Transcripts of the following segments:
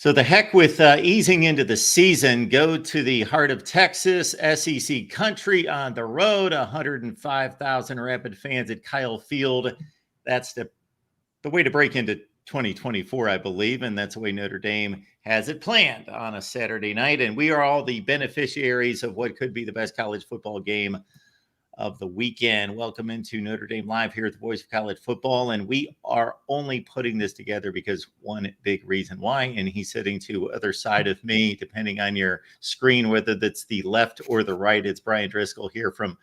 So the heck with easing into the season. Go to the heart of Texas, SEC country on the road. 105,000 rabid fans at Kyle Field. That's the way to break into 2024, I believe, and that's the way Notre Dame has it planned on a Saturday night. And we are all the beneficiaries of what could be the best college football game of the weekend. Welcome into Notre Dame Live here at the Voice of College Football. And we are only putting this together because one big reason why, and he's sitting to other side of me, depending on your screen, whether that's the left or the right. It's Brian Driscoll here from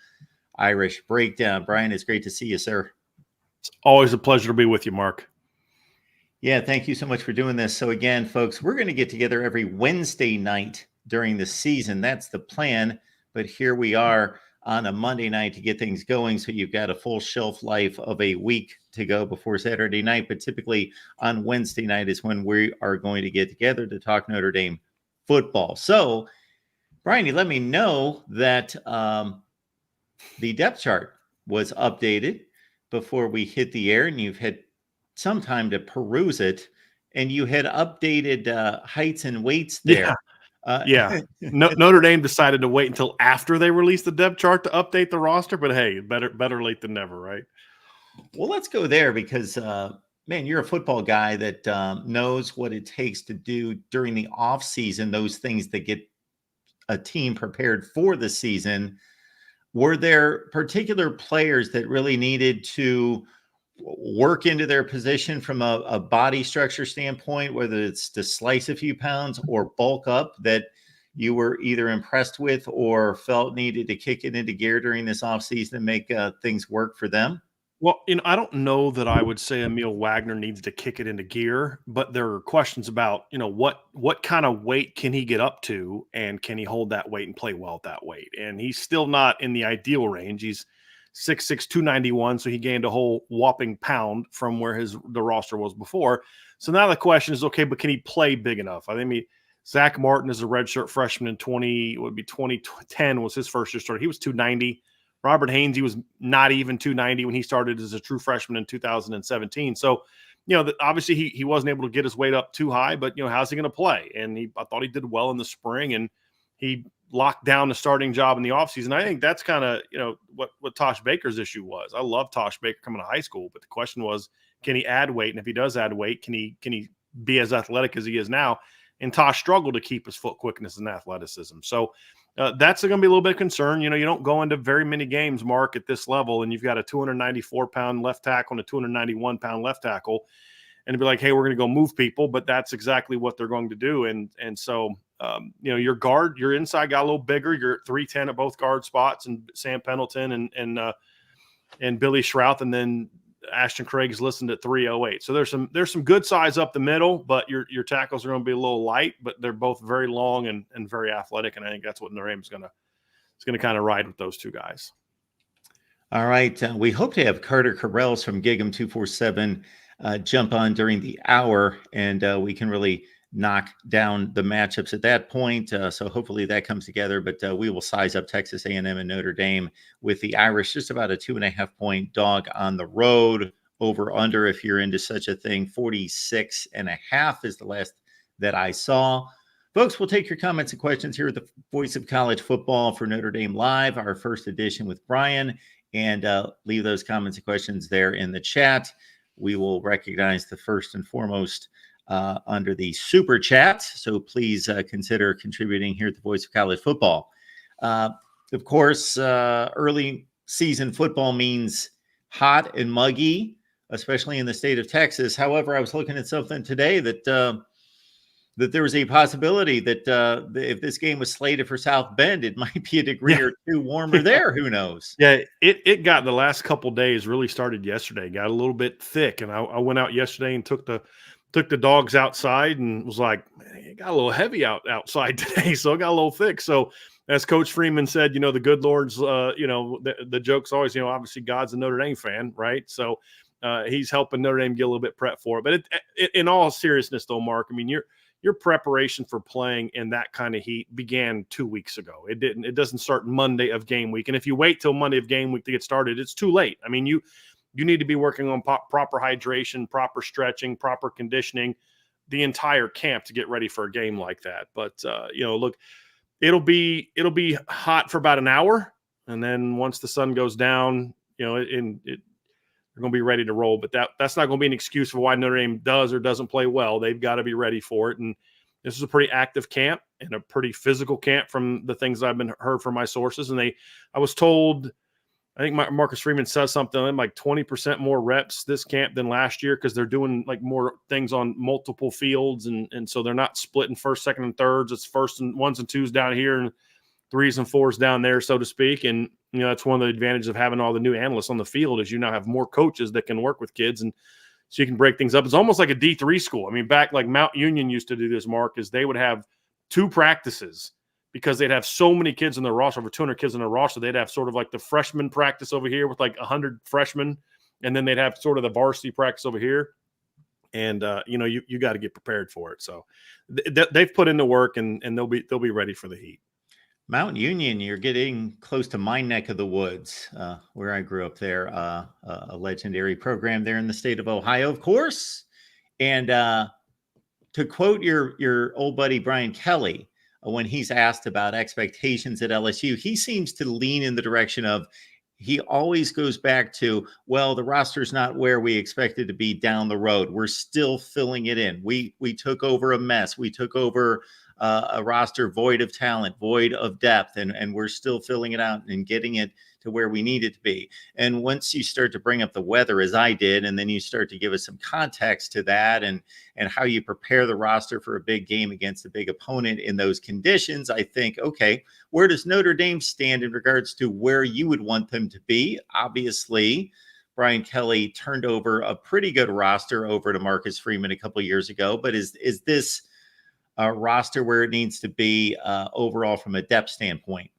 Irish Breakdown. Brian, it's great to see you, sir. It's always a pleasure to be with you, Mark. Yeah, thank you so much for doing this. So again, folks, we're going to get together every Wednesday night during the season. That's the plan. But here we are on a Monday night to get things going. So you've got a full shelf life of a week to go before Saturday night. But typically on Wednesday night is when we are going to get together to talk Notre Dame football. So, Brian, you let me know that the depth chart was updated before we hit the air, and you've had some time to peruse it, and you had updated heights and weights there. Notre Dame decided to wait until after they released the depth chart to update the roster, but hey, better late than never, right? Well, let's go there because, man, you're a football guy that knows what it takes to do during the offseason, those things that get a team prepared for the season. Were there particular players that really needed to work into their position from a body structure standpoint, whether it's to slice a few pounds or bulk up, that you were either impressed with or felt needed to kick it into gear during this offseason and make things work for them? Well, I don't know that I would say Emil Wagner needs to kick it into gear, but there are questions about, what kind of weight can he get up to, and can he hold that weight and play well at that weight? And he's still not in the ideal range. He's 6'6", 291, so he gained a whole whopping pound from where the roster was before. So now the question is, okay, but can he play big enough? I mean, Zach Martin is a redshirt freshman in 2010 was his first year starter. He was 290. Robert Haynes, he was not even 290 when he started as a true freshman in 2017. So, obviously he wasn't able to get his weight up too high, but, how's he going to play? And I thought he did well in the spring, and he locked down the starting job in the offseason. I think that's kind of, what Tosh Baker's issue was. I love Tosh Baker coming to high school, but the question was, can he add weight? And if he does add weight, can he be as athletic as he is now? And Tosh struggled to keep his foot quickness and athleticism. So that's going to be a little bit of concern. You don't go into very many games, Mark, at this level, and you've got a 294-pound left tackle and a 291-pound left tackle, and be like, hey, we're going to go move people, but that's exactly what they're going to do. And so, your inside got a little bigger. You're at 310 at both guard spots, and Sam Pendleton and Billy Shrouth, and then Ashton Craig's listed at 308. So there's some good size up the middle, but your tackles are going to be a little light, but they're both very long and very athletic. And I think that's what Notre Dame is going to kind of ride with those two guys. All right. We hope to have Carter Carrells from Gig 'em 247 jump on during the hour, and we can really knock down the matchups at that point. So hopefully that comes together, but we will size up Texas A&M and Notre Dame with the Irish, just about a 2.5-point dog on the road. Over under, if you're into such a thing, 46.5 is the last that I saw. Folks, we'll take your comments and questions here at the Voice of College Football for Notre Dame Live, our first edition with Brian, and leave those comments and questions there in the chat. We will recognize the first and foremost under the super chat. So please consider contributing here at the Voice of College Football. Of course, early season football means hot and muggy, especially in the state of Texas. However, I was looking at something today that there was a possibility that if this game was slated for South Bend, it might be a degree or two warmer there. Who knows? Yeah, it got the last couple of days, really started yesterday, got a little bit thick. And I went out yesterday and took the dogs outside and was like, man, it got a little heavy outside today. So it got a little thick. So as Coach Freeman said, the good Lord's, the joke's always, obviously God's a Notre Dame fan, right? So he's helping Notre Dame get a little bit prep for it. But in all seriousness though, Mark, I mean, your preparation for playing in that kind of heat began 2 weeks ago. It doesn't start Monday of game week. And if you wait till Monday of game week to get started, it's too late. I mean, you need to be working on proper hydration, proper stretching, proper conditioning the entire camp to get ready for a game like that. But look, it'll be hot for about an hour, and then once the sun goes down, they're going to be ready to roll. But that's not going to be an excuse for why Notre Dame does or doesn't play well. They've got to be ready for it. And this is a pretty active camp and a pretty physical camp from the things I've been heard from my sources. And I was told, I think Marcus Freeman says something like 20% more reps this camp than last year, because they're doing like more things on multiple fields. And so they're not splitting first, second, and thirds. It's first and ones and twos down here and threes and fours down there, so to speak. And, that's one of the advantages of having all the new analysts on the field, is you now have more coaches that can work with kids. And so you can break things up. It's almost like a D3 school. I mean, back like Mount Union used to do this, Mark, is they would have 2 practices because they'd have so many kids in their roster, over 200 kids in their roster. They'd have sort of like the freshman practice over here with like 100 freshmen, and then they'd have sort of the varsity practice over here. And you got to get prepared for it. So they've put in the work, and they'll be ready for the heat. Mount Union, you're getting close to my neck of the woods, where I grew up there, a legendary program there in the state of Ohio, of course. And to quote your old buddy Brian Kelly, when he's asked about expectations at LSU, he seems to lean in the direction of, he always goes back to, well, the roster's not where we expected to be down the road. We're still filling it in. We took over a mess. We took over a roster void of talent, void of depth, and we're still filling it out and getting it to where we need it to be. And once you start to bring up the weather, as I did, and then you start to give us some context to that and how you prepare the roster for a big game against a big opponent in those conditions, I think, okay, where does Notre Dame stand in regards to where you would want them to be? Obviously, Brian Kelly turned over a pretty good roster over to Marcus Freeman a couple of years ago, but is this a roster where it needs to be overall from a depth standpoint?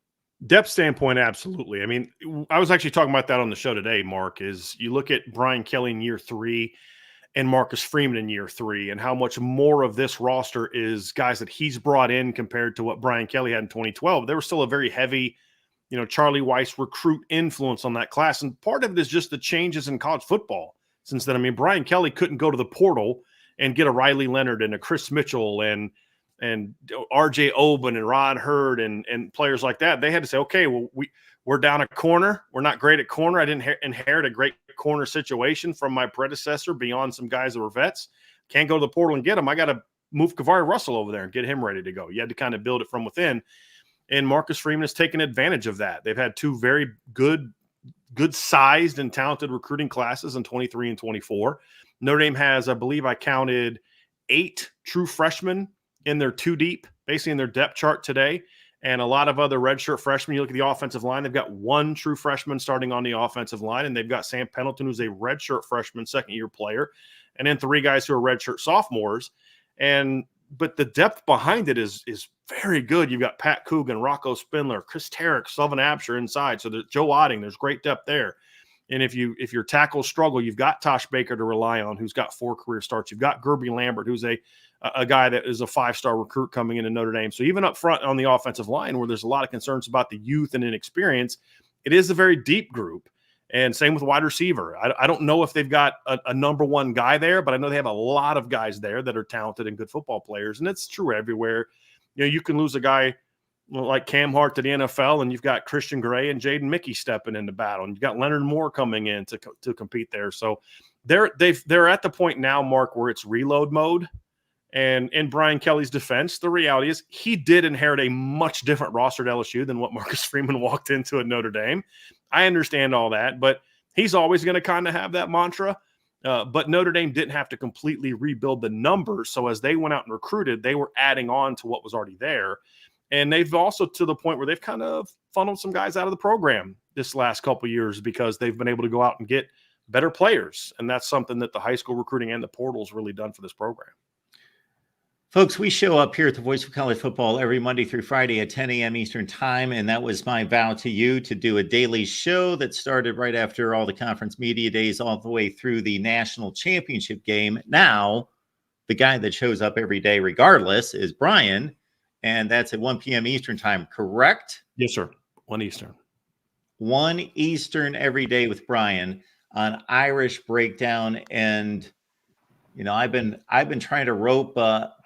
Depth standpoint, absolutely. I mean, I was actually talking about that on the show today, Mark, is you look at Brian Kelly in year 3 and Marcus Freeman in year 3, and how much more of this roster is guys that he's brought in compared to what Brian Kelly had in 2012. There was still a very heavy, Charlie Weiss recruit influence on that class. And part of it is just the changes in college football since then. I mean, Brian Kelly couldn't go to the portal and get a Riley Leonard and a Chris Mitchell and RJ Oben and Ron Hurd and players like that. They had to say, okay, well, we're down a corner. We're not great at corner. I didn't inherit a great corner situation from my predecessor beyond some guys that were vets. Can't go to the portal and get them. I got to move Kavari Russell over there and get him ready to go. You had to kind of build it from within. And Marcus Freeman has taken advantage of that. They've had 2 very good sized and talented recruiting classes in 23 and 24. Notre Dame has, I believe I counted 8 true freshmen in their 2 deep, basically in their depth chart today, and a lot of other redshirt freshmen. You look at the offensive line, they've got 1 true freshman starting on the offensive line, and they've got Sam Pendleton, who's a redshirt freshman, second-year player, and then 3 guys who are redshirt sophomores. But the depth behind it is very good. You've got Pat Coogan, Rocco Spindler, Chris Tarek, Sullivan Absher inside. So there's Joe Otting. There's great depth there. And if your tackles struggle, you've got Tosh Baker to rely on, who's got 4 career starts. You've got Gerby Lambert, who's a guy that is a 5-star recruit coming into Notre Dame. So even up front on the offensive line, where there's a lot of concerns about the youth and inexperience, it is a very deep group. And same with wide receiver. I don't know if they've got a number 1 guy there, but I know they have a lot of guys there that are talented and good football players. And it's true everywhere. You can lose a guy like Cam Hart to the NFL, and you've got Christian Gray and Jaden Mickey stepping into battle, and you've got Leonard Moore coming in to compete there. So they're at the point now, Mark, where it's reload mode. And in Brian Kelly's defense, the reality is he did inherit a much different roster at LSU than what Marcus Freeman walked into at Notre Dame. I understand all that, but he's always going to kind of have that mantra. But Notre Dame didn't have to completely rebuild the numbers. So as they went out and recruited, they were adding on to what was already there. And they've also, to the point where they've kind of funneled some guys out of the program this last couple of years because they've been able to go out and get better players. And that's something that the high school recruiting and the portal's really done for this program. Folks, we show up here at the Voice of College Football every Monday through Friday at 10 a.m. Eastern Time, and that was my vow to you to do a daily show that started right after all the conference media days all the way through the national championship game. Now, the guy that shows up every day regardless is Brian, and that's at 1 p.m. Eastern Time, correct? Yes, sir. 1 Eastern. 1 Eastern every day with Brian on Irish Breakdown. And I've been trying to rope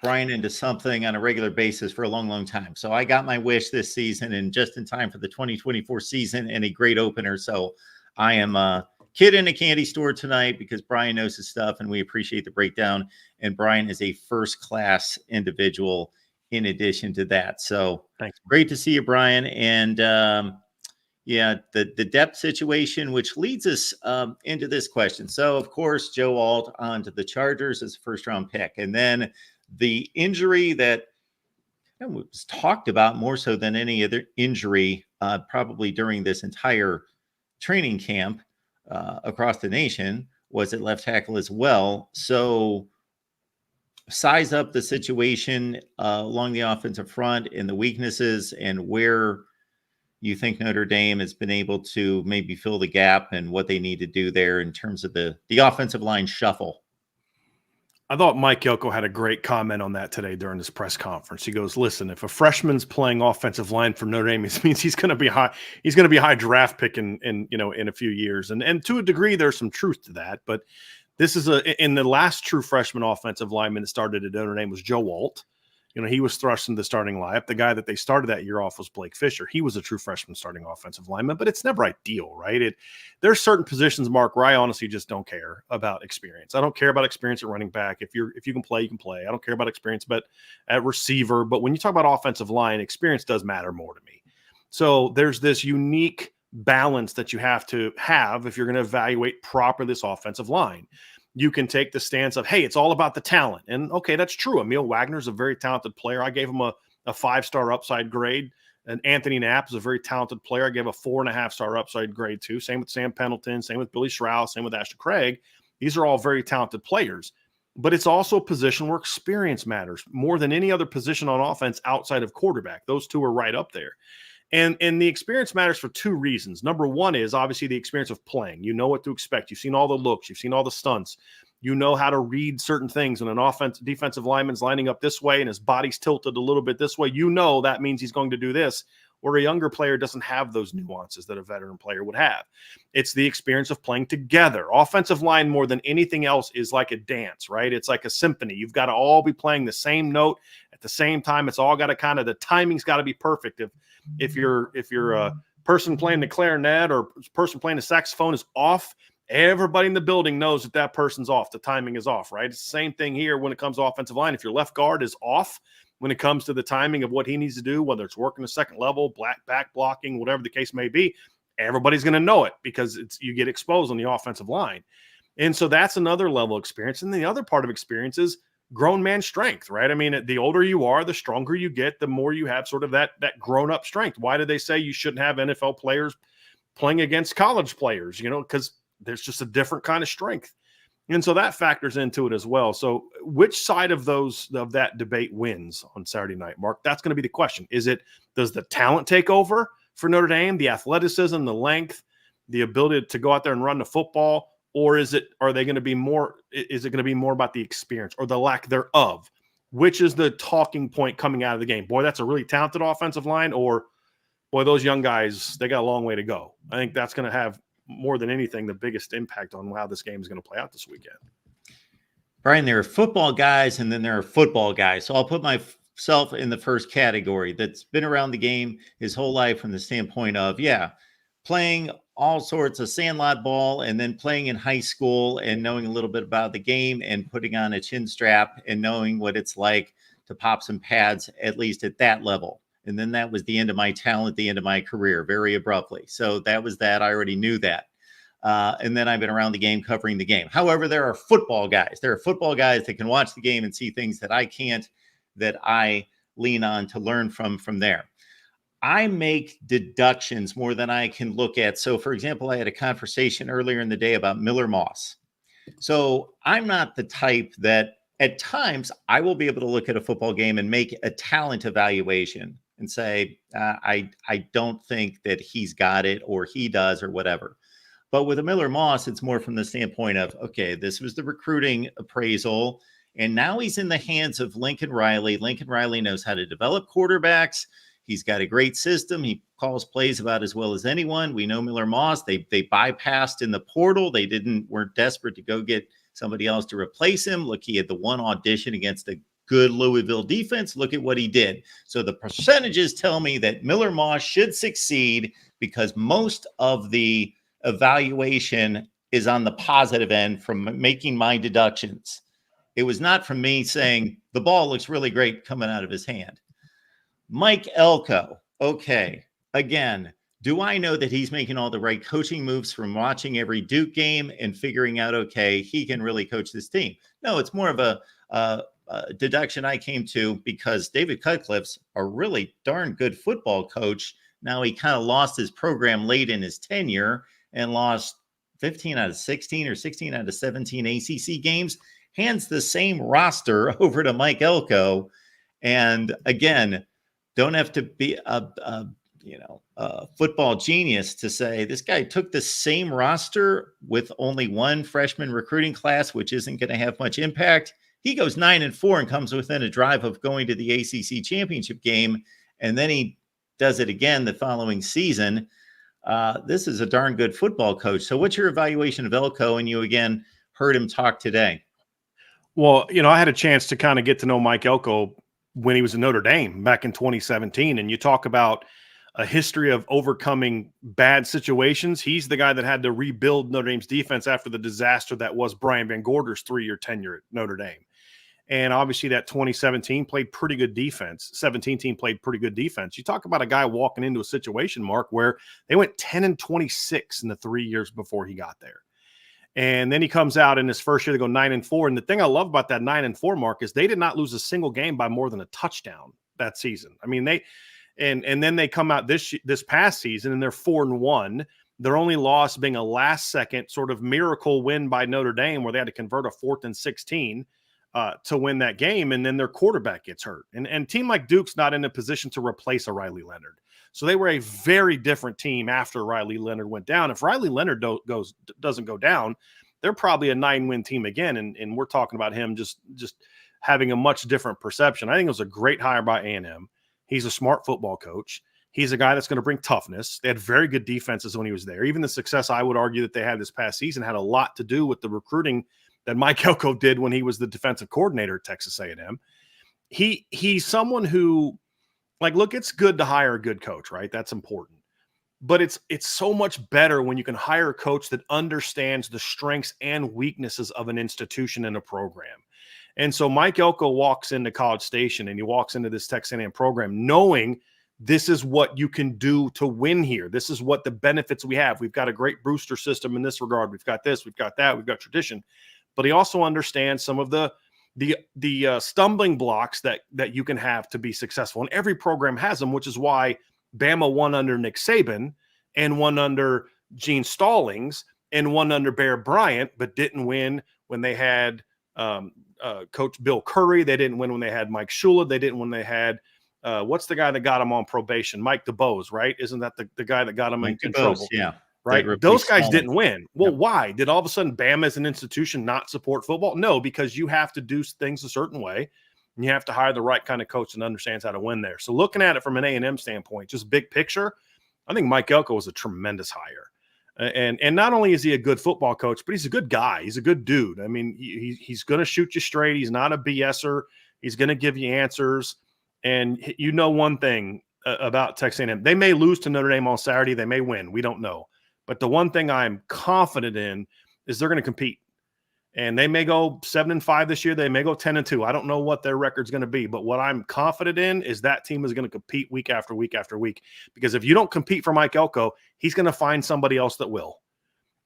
Brian into something on a regular basis for a long, long time. So I got my wish this season, and just in time for the 2024 season, and a great opener. So I am a kid in a candy store tonight because Brian knows his stuff, and we appreciate the breakdown. And Brian is a first class individual in addition to that. So Thanks. great to see you, Brian. And yeah, the depth situation, which leads us into this question. So, of course, Joe Alt onto the Chargers as a first-round pick. And then the injury that was talked about more so than any other injury probably during this entire training camp across the nation was at left tackle as well. So size up the situation along the offensive front and the weaknesses and where you think Notre Dame has been able to maybe fill the gap and what they need to do there in terms of the offensive line shuffle. I thought Mike Elko had a great comment on that today during his press conference. He goes, "Listen, if a freshman's playing offensive line for Notre Dame, it means he's going to be high. He's going to be a high draft pick in a few years." And to a degree, there's some truth to that. But this is in the last true freshman offensive lineman that started at Notre Dame was Joe Alt. He was thrust into the starting lineup. The guy that they started that year off was Blake Fisher. He was a true freshman starting offensive lineman, but it's never ideal, right? There's certain positions, Mark, where I honestly just don't care about experience. I don't care about experience at running back. If you can play, you can play. I don't care about experience, but at receiver. But when you talk about offensive line, experience does matter more to me. So there's this unique balance that you have to have if you're going to evaluate properly this offensive line. You can take the stance of, hey, it's all about the talent. And okay, that's true. Emil Wagner's a very talented player. I gave him a 5-star upside grade. And Anthony Knapp is a very talented player. I gave a 4.5-star upside grade too. Same with Sam Pendleton, same with Billy Strauss, same with Ashton Craig. These are all very talented players. But it's also a position where experience matters more than any other position on offense outside of quarterback. Those two are right up there. And the experience matters for two reasons. Number one is obviously the experience of playing. You know what to expect. You've seen all the looks. You've seen all the stunts. You know how to read certain things. When an defensive lineman's lining up this way and his body's tilted a little bit this way, that means he's going to do this. Where a younger player doesn't have those nuances that a veteran player would have. It's the experience of playing together. Offensive line, more than anything else, is like a dance, right? It's like a symphony. You've got to all be playing the same note at the same time. It's all got to the timing's got to be perfect. If you're a person playing the clarinet or person playing the saxophone is off, everybody in the building knows that person's off. The timing is off, right? It's the same thing here when it comes to offensive line. If your left guard is off when it comes to the timing of what he needs to do, whether it's working the second level, back blocking, whatever the case may be, everybody's going to know it because you get exposed on the offensive line. And so that's another level of experience. And the other part of experience is grown man strength, right? I mean, the older you are, the stronger you get, the more you have sort of that grown up strength. Why do they say you shouldn't have NFL players playing against college players? Because there's just a different kind of strength. And so that factors into it as well. So which side of that debate wins on Saturday night, Mark? That's going to be the question. Does the talent take over for Notre Dame, the athleticism, the length, the ability to go out there and run the football? Or is it going to be more about the experience or the lack thereof? Which is the talking point coming out of the game? Boy, that's a really talented offensive line, or boy, those young guys, they got a long way to go. I think that's going to have more than anything the biggest impact on how this game is going to play out this weekend. Brian, there are football guys and then there are football guys. So I'll put myself in the first category that's been around the game his whole life from the standpoint of, playing all sorts of sandlot ball and then playing in high school and knowing a little bit about the game and putting on a chin strap and knowing what it's like to pop some pads, at least at that level. And then that was the end of my talent, the end of my career, very abruptly. So that was that. I already knew that. And then I've been around the game covering the game. However, there are football guys. There are football guys that can watch the game and see things that I can't, that I lean on to learn from there. I make deductions more than I can look at. So, for example, I had a conversation earlier in the day about Miller Moss. So I'm not the type that at times I will be able to look at a football game and make a talent evaluation and say, I don't think that he's got it or he does or whatever. But with a Miller Moss, it's more from the standpoint of, okay, this was the recruiting appraisal, and now he's in the hands of Lincoln Riley. Lincoln Riley knows how to develop quarterbacks. He's got a great system. He calls plays about as well as anyone. We know Miller Moss. They bypassed in the portal. They weren't desperate to go get somebody else to replace him. Look, he had the one audition against a good Louisville defense. Look at what he did. So the percentages tell me that Miller Moss should succeed because most of the evaluation is on the positive end from making my deductions. It was not from me saying the ball looks really great coming out of his hand. Mike Elko. Okay. Again, do I know that he's making all the right coaching moves from watching every Duke game and figuring out, okay, he can really coach this team? No, it's more of a deduction I came to because David Cutcliffe's a really darn good football coach. Now he kind of lost his program late in his tenure and lost 15 out of 16 or 16 out of 17 ACC games. Hands the same roster over to Mike Elko. And again, don't have to be a football genius to say this guy took the same roster with only one freshman recruiting class, which isn't going to have much impact. He goes 9-4 and comes within a drive of going to the ACC championship game. And then he does it again the following season. This is a darn good football coach. So what's your evaluation of Elko? And you again heard him talk today. Well, I had a chance to kind of get to know Mike Elko when he was in Notre Dame back in 2017. And you talk about a history of overcoming bad situations. He's the guy that had to rebuild Notre Dame's defense after the disaster that was Brian Van Gorder's 3-year tenure at Notre Dame. And obviously that 2017 played pretty good defense. 17 team played pretty good defense. You talk about a guy walking into a situation, Mark, where they went 10-26 in the 3 years before he got there. And then he comes out in his first year to go 9-4. And the thing I love about that 9-4, Mark, is they did not lose a single game by more than a touchdown that season. I mean, and then they come out this past season and they're 4-1. Their only loss being a last-second sort of miracle win by Notre Dame where they had to convert a 4th and 16 to win that game, and then their quarterback gets hurt. And a team like Duke's not in a position to replace a Riley Leonard. So they were a very different team after Riley Leonard went down. If Riley Leonard doesn't go down, they're probably a 9-win team again, and we're talking about him just having a much different perception. I think it was a great hire by A&M. He's a smart football coach. He's a guy that's going to bring toughness. They had very good defenses when he was there. Even the success I would argue that they had this past season had a lot to do with the recruiting that Mike Elko did when he was the defensive coordinator at Texas A&M. He's someone who, like, look, it's good to hire a good coach, right? That's important. But it's so much better when you can hire a coach that understands the strengths and weaknesses of an institution and a program. And so Mike Elko walks into College Station and he walks into this Texas A&M program knowing this is what you can do to win here. This is what the benefits we have. We've got a great booster system in this regard. We've got this, we've got that, we've got tradition. But he also understands some of the stumbling blocks that you can have to be successful. And every program has them, which is why Bama won under Nick Saban and won under Gene Stallings and won under Bear Bryant, but didn't win when they had Coach Bill Curry. They didn't win when they had Mike Shula. They didn't when they had what's the guy that got him on probation? Mike DeBose, right? Isn't that the guy that got him in trouble? Yeah. Right. Those guys didn't win. Well, why? Did all of a sudden Bama as an institution not support football? No, because you have to do things a certain way. And you have to hire the right kind of coach that understands how to win there. So looking at it from an A&M standpoint, just big picture, I think Mike Elko was a tremendous hire. And not only is he a good football coach, but he's a good guy. He's a good dude. I mean, he's going to shoot you straight. He's not a BSer. He's going to give you answers. And you know one thing about Texas A&M. They may lose to Notre Dame on Saturday. They may win. We don't know. But the one thing I'm confident in is they're going to compete. And they may go 7-5 this year. They may go 10-2. I don't know what their record's going to be. But what I'm confident in is that team is going to compete week after week after week. Because if you don't compete for Mike Elko, he's going to find somebody else that will.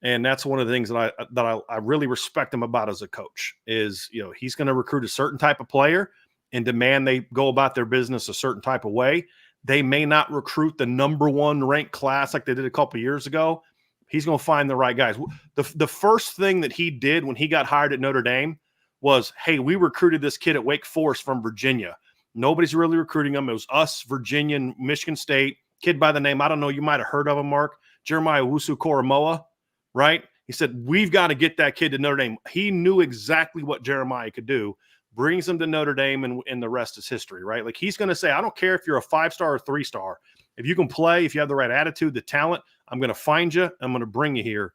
And that's one of the things that I really respect him about as a coach is, he's going to recruit a certain type of player and demand they go about their business a certain type of way. They may not recruit the number 1 ranked class like they did a couple of years ago. He's going to find the right guys. The first thing that he did when he got hired at Notre Dame was, hey, we recruited this kid at Wake Forest from Virginia. Nobody's really recruiting him. It was us, Virginia, and Michigan State. Kid by the name, I don't know, you might have heard of him, Mark, Jeremiah Owusu-Koramoah, right? He said, we've got to get that kid to Notre Dame. He knew exactly what Jeremiah could do, brings him to Notre Dame, and the rest is history, right? Like he's going to say, I don't care if you're a 5-star or 3-star. If you can play, if you have the right attitude, the talent, I'm going to find you. I'm going to bring you here.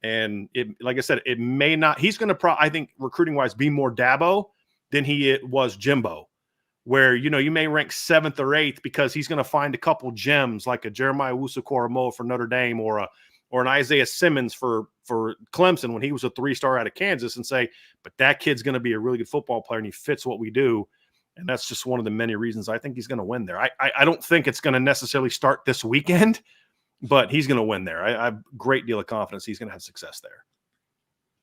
And like I said, it may not. He's going to, I think, recruiting wise, be more Dabo than he was Jimbo, where you may rank 7th or 8th because he's going to find a couple gems like a Jeremiah Owusu-Koramoah for Notre Dame or an Isaiah Simmons for Clemson when he was a 3-star out of Kansas and say, but that kid's going to be a really good football player and he fits what we do. And that's just one of the many reasons I think he's going to win there. I don't think it's going to necessarily start this weekend, but he's going to win there. I have a great deal of confidence he's going to have success there.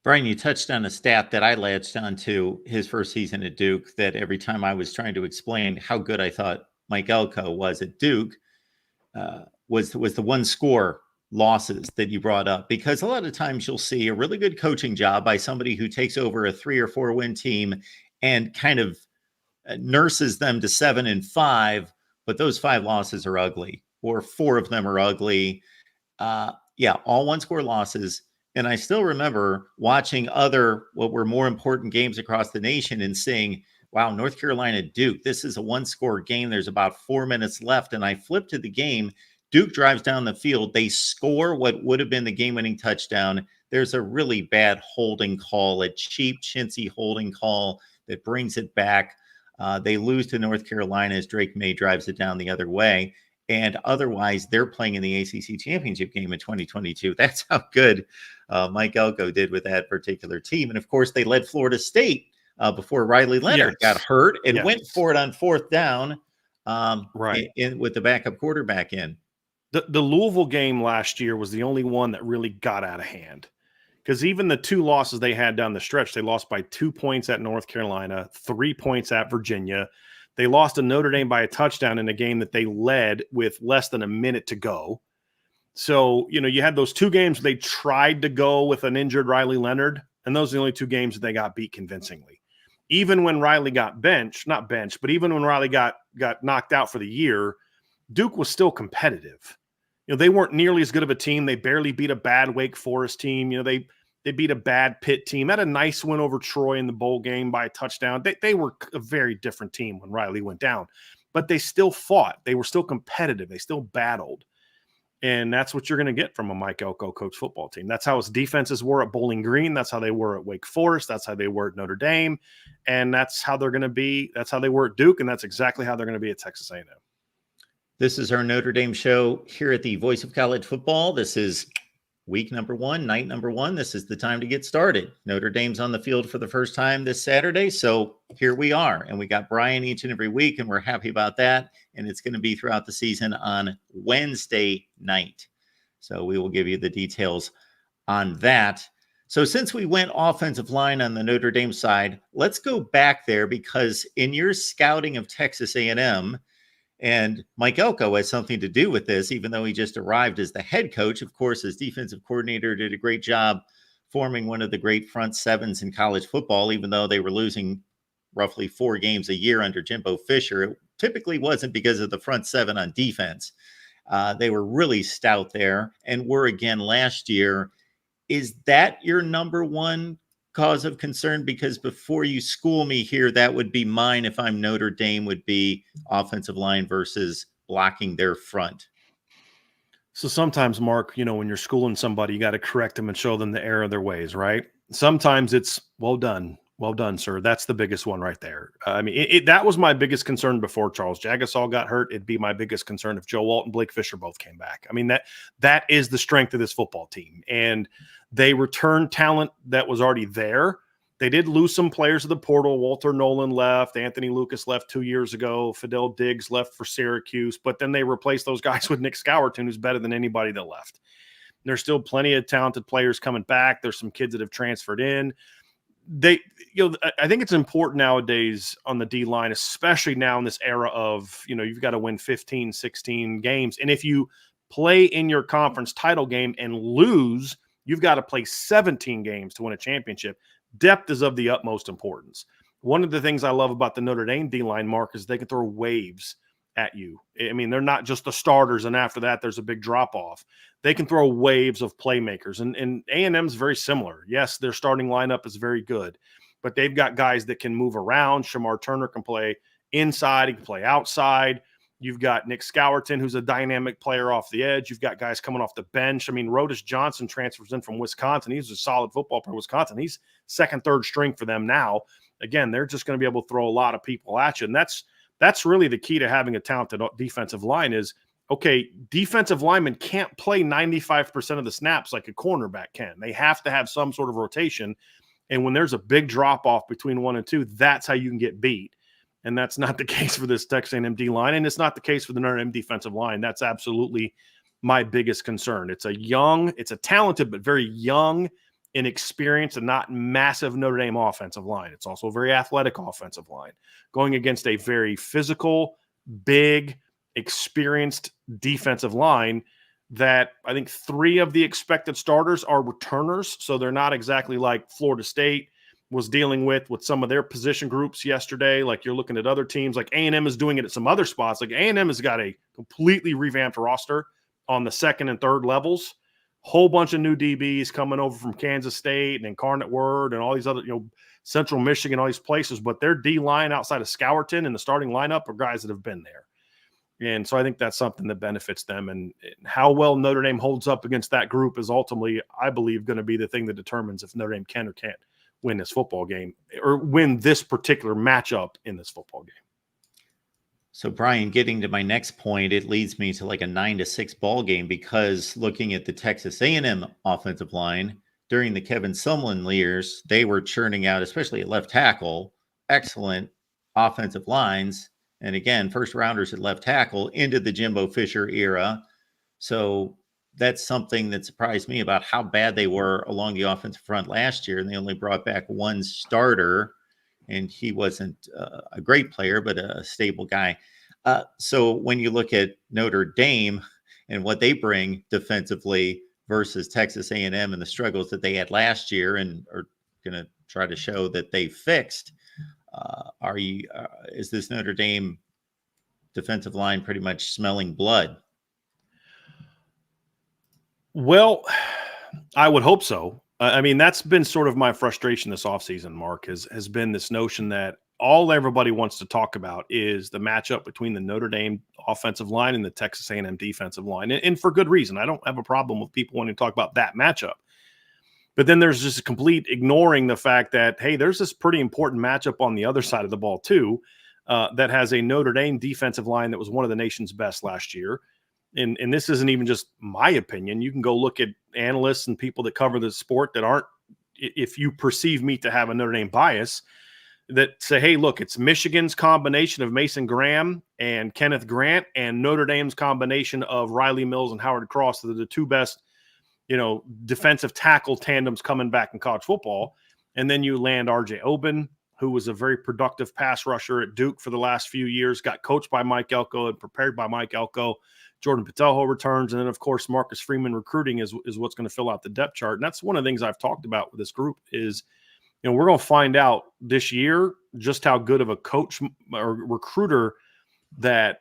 Brian, you touched on a stat that I latched onto his first season at Duke, that every time I was trying to explain how good I thought Mike Elko was at Duke, was the one score losses that you brought up. Because a lot of times you'll see a really good coaching job by somebody who takes over a 3 or 4 win team and kind of nurses them to 7-5, but those 5 losses are ugly, or 4 of them are ugly. All one score losses. And I still remember watching what were more important games across the nation and saying, wow, North Carolina, Duke, this is a 1-score game. There's about 4 minutes left. And I flipped to the game. Duke drives down the field. They score what would have been the game-winning touchdown. There's a really bad holding call, a cheap, chintzy holding call that brings it back. They lose to North Carolina as Drake May drives it down the other way. And otherwise, they're playing in the ACC championship game in 2022. That's how good Mike Elko did with that particular team. And of course, they led Florida State before Riley Leonard got hurt and went for it on 4th down with the backup quarterback in. The Louisville game last year was the only one that really got out of hand. Because even the 2 losses they had down the stretch, they lost by 2 points at North Carolina, 3 points at Virginia. They lost to Notre Dame by a touchdown in a game that they led with less than a minute to go. So, you had those 2 games they tried to go with an injured Riley Leonard, and those are the only 2 games that they got beat convincingly. Even when Riley got not benched, but even when Riley got knocked out for the year, Duke was still competitive. They weren't nearly as good of a team. They barely beat a bad Wake Forest team. They beat a bad Pitt team. Had a nice win over Troy in the bowl game by a touchdown. They were a very different team when Riley went down, but they still fought. They were still competitive. They still battled. And that's what you're going to get from a Mike Elko coach football team. That's how his defenses were at Bowling Green. That's how they were at Wake Forest. That's how they were at Notre Dame. And that's how they're going to be. That's how they were at Duke. And that's exactly how they're going to be at Texas A&M. This is our Notre Dame show here at the Voice of College Football. This is week number 1, night number 1. This is the time to get started. Notre Dame's on the field for the first time this Saturday. So here we are. And we got Brian each and every week, and we're happy about that. And it's going to be throughout the season on Wednesday night. So we will give you the details on that. So since we went offensive line on the Notre Dame side, let's go back there, because in your scouting of Texas A&M, and Mike Elko has something to do with this, even though he just arrived as the head coach. Of course, as defensive coordinator, did a great job forming one of the great front 7s in college football, even though they were losing roughly 4 games a year under Jimbo Fisher. It typically wasn't because of the front 7 on defense. They were really stout there and were again last year. Is that your number 1 cause of concern? Because before you school me here, that would be mine if I'm Notre Dame, would be offensive line versus blocking their front. So sometimes, Mark, when you're schooling somebody, you got to correct them and show them the error of their ways, right? Sometimes it's well done, sir. That's the biggest one right there. That was my biggest concern before Charles Jagasaw got hurt. It'd be my biggest concern if Joe Alt and Blake Fisher both came back. That is the strength of this football team. And they returned talent that was already there. They did lose some players to the portal. Walter Nolan left. Anthony Lucas left 2 years ago. Fidel Diggs left for Syracuse. But then they replaced those guys with Nick Scourton, who's better than anybody that left. There's still plenty of talented players coming back. There's some kids that have transferred in. I think it's important nowadays on the D-line, especially now in this era of, you've got to win 15, 16 games. And if you play in your conference title game and lose, you've got to play 17 games to win a championship. Depth is of the utmost importance. One of the things I love about the Notre Dame D-line, Mark, is they can throw waves at you. They're not just the starters, and after that, there's a big drop-off. They can throw waves of playmakers, and A&M's very similar. Yes, their starting lineup is very good, but they've got guys that can move around. Shamar Turner can play inside. He can play outside. You've got Nick Scourton, who's a dynamic player off the edge. You've got guys coming off the bench. I mean, Rodis Johnson transfers in from Wisconsin. He's a solid football player. Wisconsin. He's second, third string for them now. Again, they're just going to be able to throw a lot of people at you. And that's really the key to having a talented defensive line is, okay, defensive linemen can't play 95% of the snaps like a cornerback can. They have to have some sort of rotation. And when there's a big drop-off between 1 and 2, that's how you can get beat. And that's not the case for this Texas A&M D line, and it's not the case for the Notre Dame defensive line. That's absolutely my biggest concern. It's a talented but very young, inexperienced, and not massive Notre Dame offensive line. It's also a very athletic offensive line going against a very physical, big, experienced defensive line that I think 3 of the expected starters are returners, so they're not exactly like Florida State was dealing with some of their position groups yesterday. Like you're looking at other teams, like A&M is doing it at some other spots. Like A&M has got a completely revamped roster on the second and third levels. Whole bunch of new DBs coming over from Kansas State and Incarnate Word and all these other, Central Michigan, all these places. But their D line outside of Scourton in the starting lineup are guys that have been there. And so I think that's something that benefits them. And how well Notre Dame holds up against that group is ultimately, I believe, going to be the thing that determines if Notre Dame can or can't win this football game or win this particular matchup in this football game. So, Brian, getting to my next point, it leads me to like a 9-6 ball game because looking at the Texas A&M offensive line during the Kevin Sumlin years, they were churning out, especially at left tackle, excellent offensive lines. And again, first rounders at left tackle into the Jimbo Fisher era. So that's something that surprised me about how bad they were along the offensive front last year. And they only brought back 1 starter, and he wasn't a great player, but a stable guy. So when you look at Notre Dame and what they bring defensively versus Texas A&M and the struggles that they had last year and are going to try to show that they fixed, is this Notre Dame defensive line pretty much smelling blood? Well, I would hope so. I mean, that's been sort of my frustration this offseason, Mark, has been this notion that all everybody wants to talk about is the matchup between the Notre Dame offensive line and the Texas A&M defensive line. And for good reason. I don't have a problem with people wanting to talk about that matchup. But then there's just a complete ignoring the fact that, hey, there's this pretty important matchup on the other side of the ball too, that has a Notre Dame defensive line that was one of the nation's best last year. And this isn't even just my opinion. You can go look at analysts and people that cover the sport that aren't, if you perceive me to have a Notre Dame bias, that say, hey, look, it's Michigan's combination of Mason Graham and Kenneth Grant and Notre Dame's combination of Riley Mills and Howard Cross. They're the 2 best, defensive tackle tandems coming back in college football. And then you land R.J. Oben, who was a very productive pass rusher at Duke for the last few years, got coached by Mike Elko and prepared by Mike Elko. Jordan Patelho returns. And then, of course, Marcus Freeman recruiting is what's going to fill out the depth chart. And that's one of the things I've talked about with this group is, we're going to find out this year just how good of a coach or recruiter that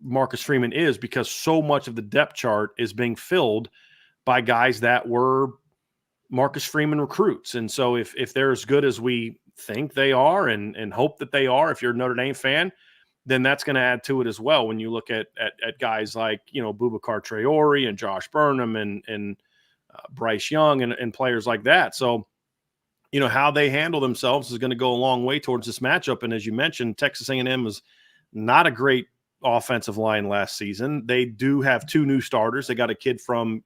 Marcus Freeman is, because so much of the depth chart is being filled by guys that were Marcus Freeman recruits. And so if they're as good as we think they are and hope that they are, if you're a Notre Dame fan, then that's going to add to it as well. When you look at guys like, Boubacar Traore and Josh Burnham and Bryce Young and players like that. So, how they handle themselves is going to go a long way towards this matchup. And as you mentioned, Texas A&M was not a great offensive line last season. They do have 2 new starters. They got a kid from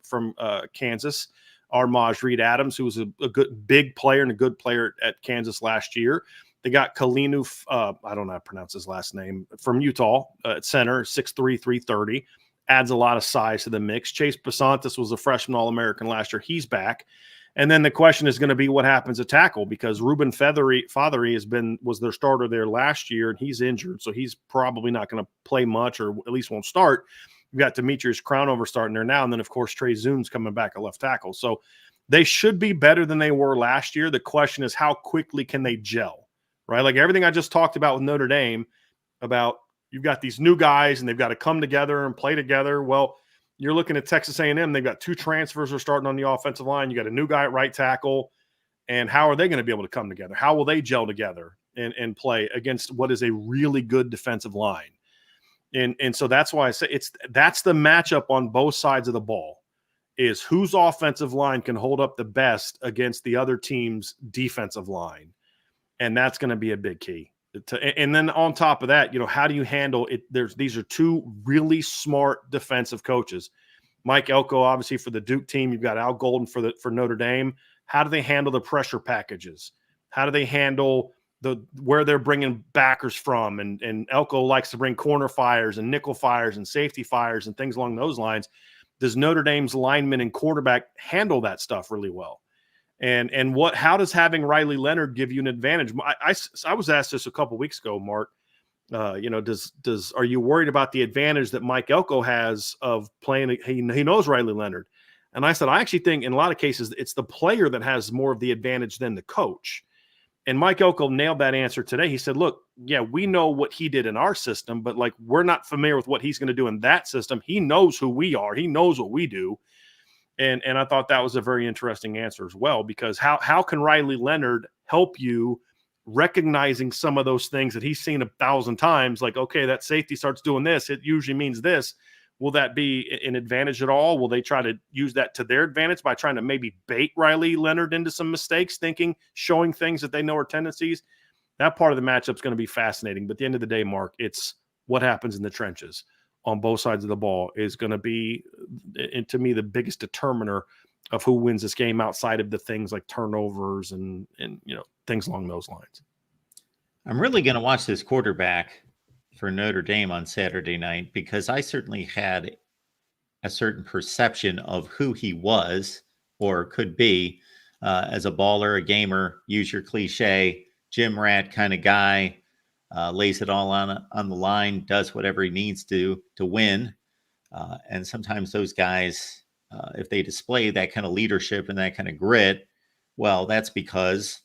Kansas, Armaj Reed Adams, who was a good big player and a good player at Kansas last year. They got Kalinu, I don't know how to pronounce his last name, from Utah at center, 6'3", 330. Adds a lot of size to the mix. Chase Basantis was a freshman All-American last year. He's back. And then the question is going to be what happens at tackle, because Ruben Feathery was their starter there last year, and he's injured, so he's probably not going to play much, or at least won't start. You've got Demetrius Crownover starting there now, and then, of course, Trey Zoom's coming back at left tackle. So they should be better than they were last year. The question is how quickly can they gel, right? Like everything I just talked about with Notre Dame, about you've got these new guys, and they've got to come together and play together. Well, you're looking at Texas A&M. They've got 2 transfers who are starting on the offensive line. You got a new guy at right tackle. And how are they going to be able to come together? How will they gel together and play against what is a really good defensive line? And so that's why I say that's the matchup on both sides of the ball, is whose offensive line can hold up the best against the other team's defensive line. And that's going to be a big key. And then on top of that, how do you handle it? These are two really smart defensive coaches. Mike Elko, obviously, for the Duke team. You've got Al Golden for Notre Dame. How do they handle the pressure packages? How do they handle where they're bringing backers from? And Elko likes to bring corner fires and nickel fires and safety fires and things along those lines. Does Notre Dame's lineman and quarterback handle that stuff really well? And how does having Riley Leonard give you an advantage? I was asked this a couple weeks ago, Mark. Are you worried about the advantage that Mike Elko has of playing? He knows Riley Leonard. And I said, I actually think in a lot of cases, it's the player that has more of the advantage than the coach. And Mike Elko nailed that answer today. He said, look, yeah, we know what he did in our system, but like, we're not familiar with what he's going to do in that system. He knows who we are. He knows what we do. And I thought that was a very interesting answer as well, because how can Riley Leonard help you recognizing some of those things that he's seen 1,000 times? Like, okay, that safety starts doing this, it usually means this. Will that be an advantage at all? Will they try to use that to their advantage by trying to maybe bait Riley Leonard into some mistakes, showing things that they know are tendencies? That part of the matchup is going to be fascinating. But at the end of the day, Mark, it's what happens in the trenches on both sides of the ball is going to be, and to me, the biggest determiner of who wins this game, outside of the things like turnovers and things along those lines. I'm really going to watch this quarterback for Notre Dame on Saturday night, because I certainly had a certain perception of who he was or could be as a baller, a gamer, use your cliche, gym rat kind of guy, lays it all on the line, does whatever he needs to win. And sometimes those guys, if they display that kind of leadership and that kind of grit, well, that's because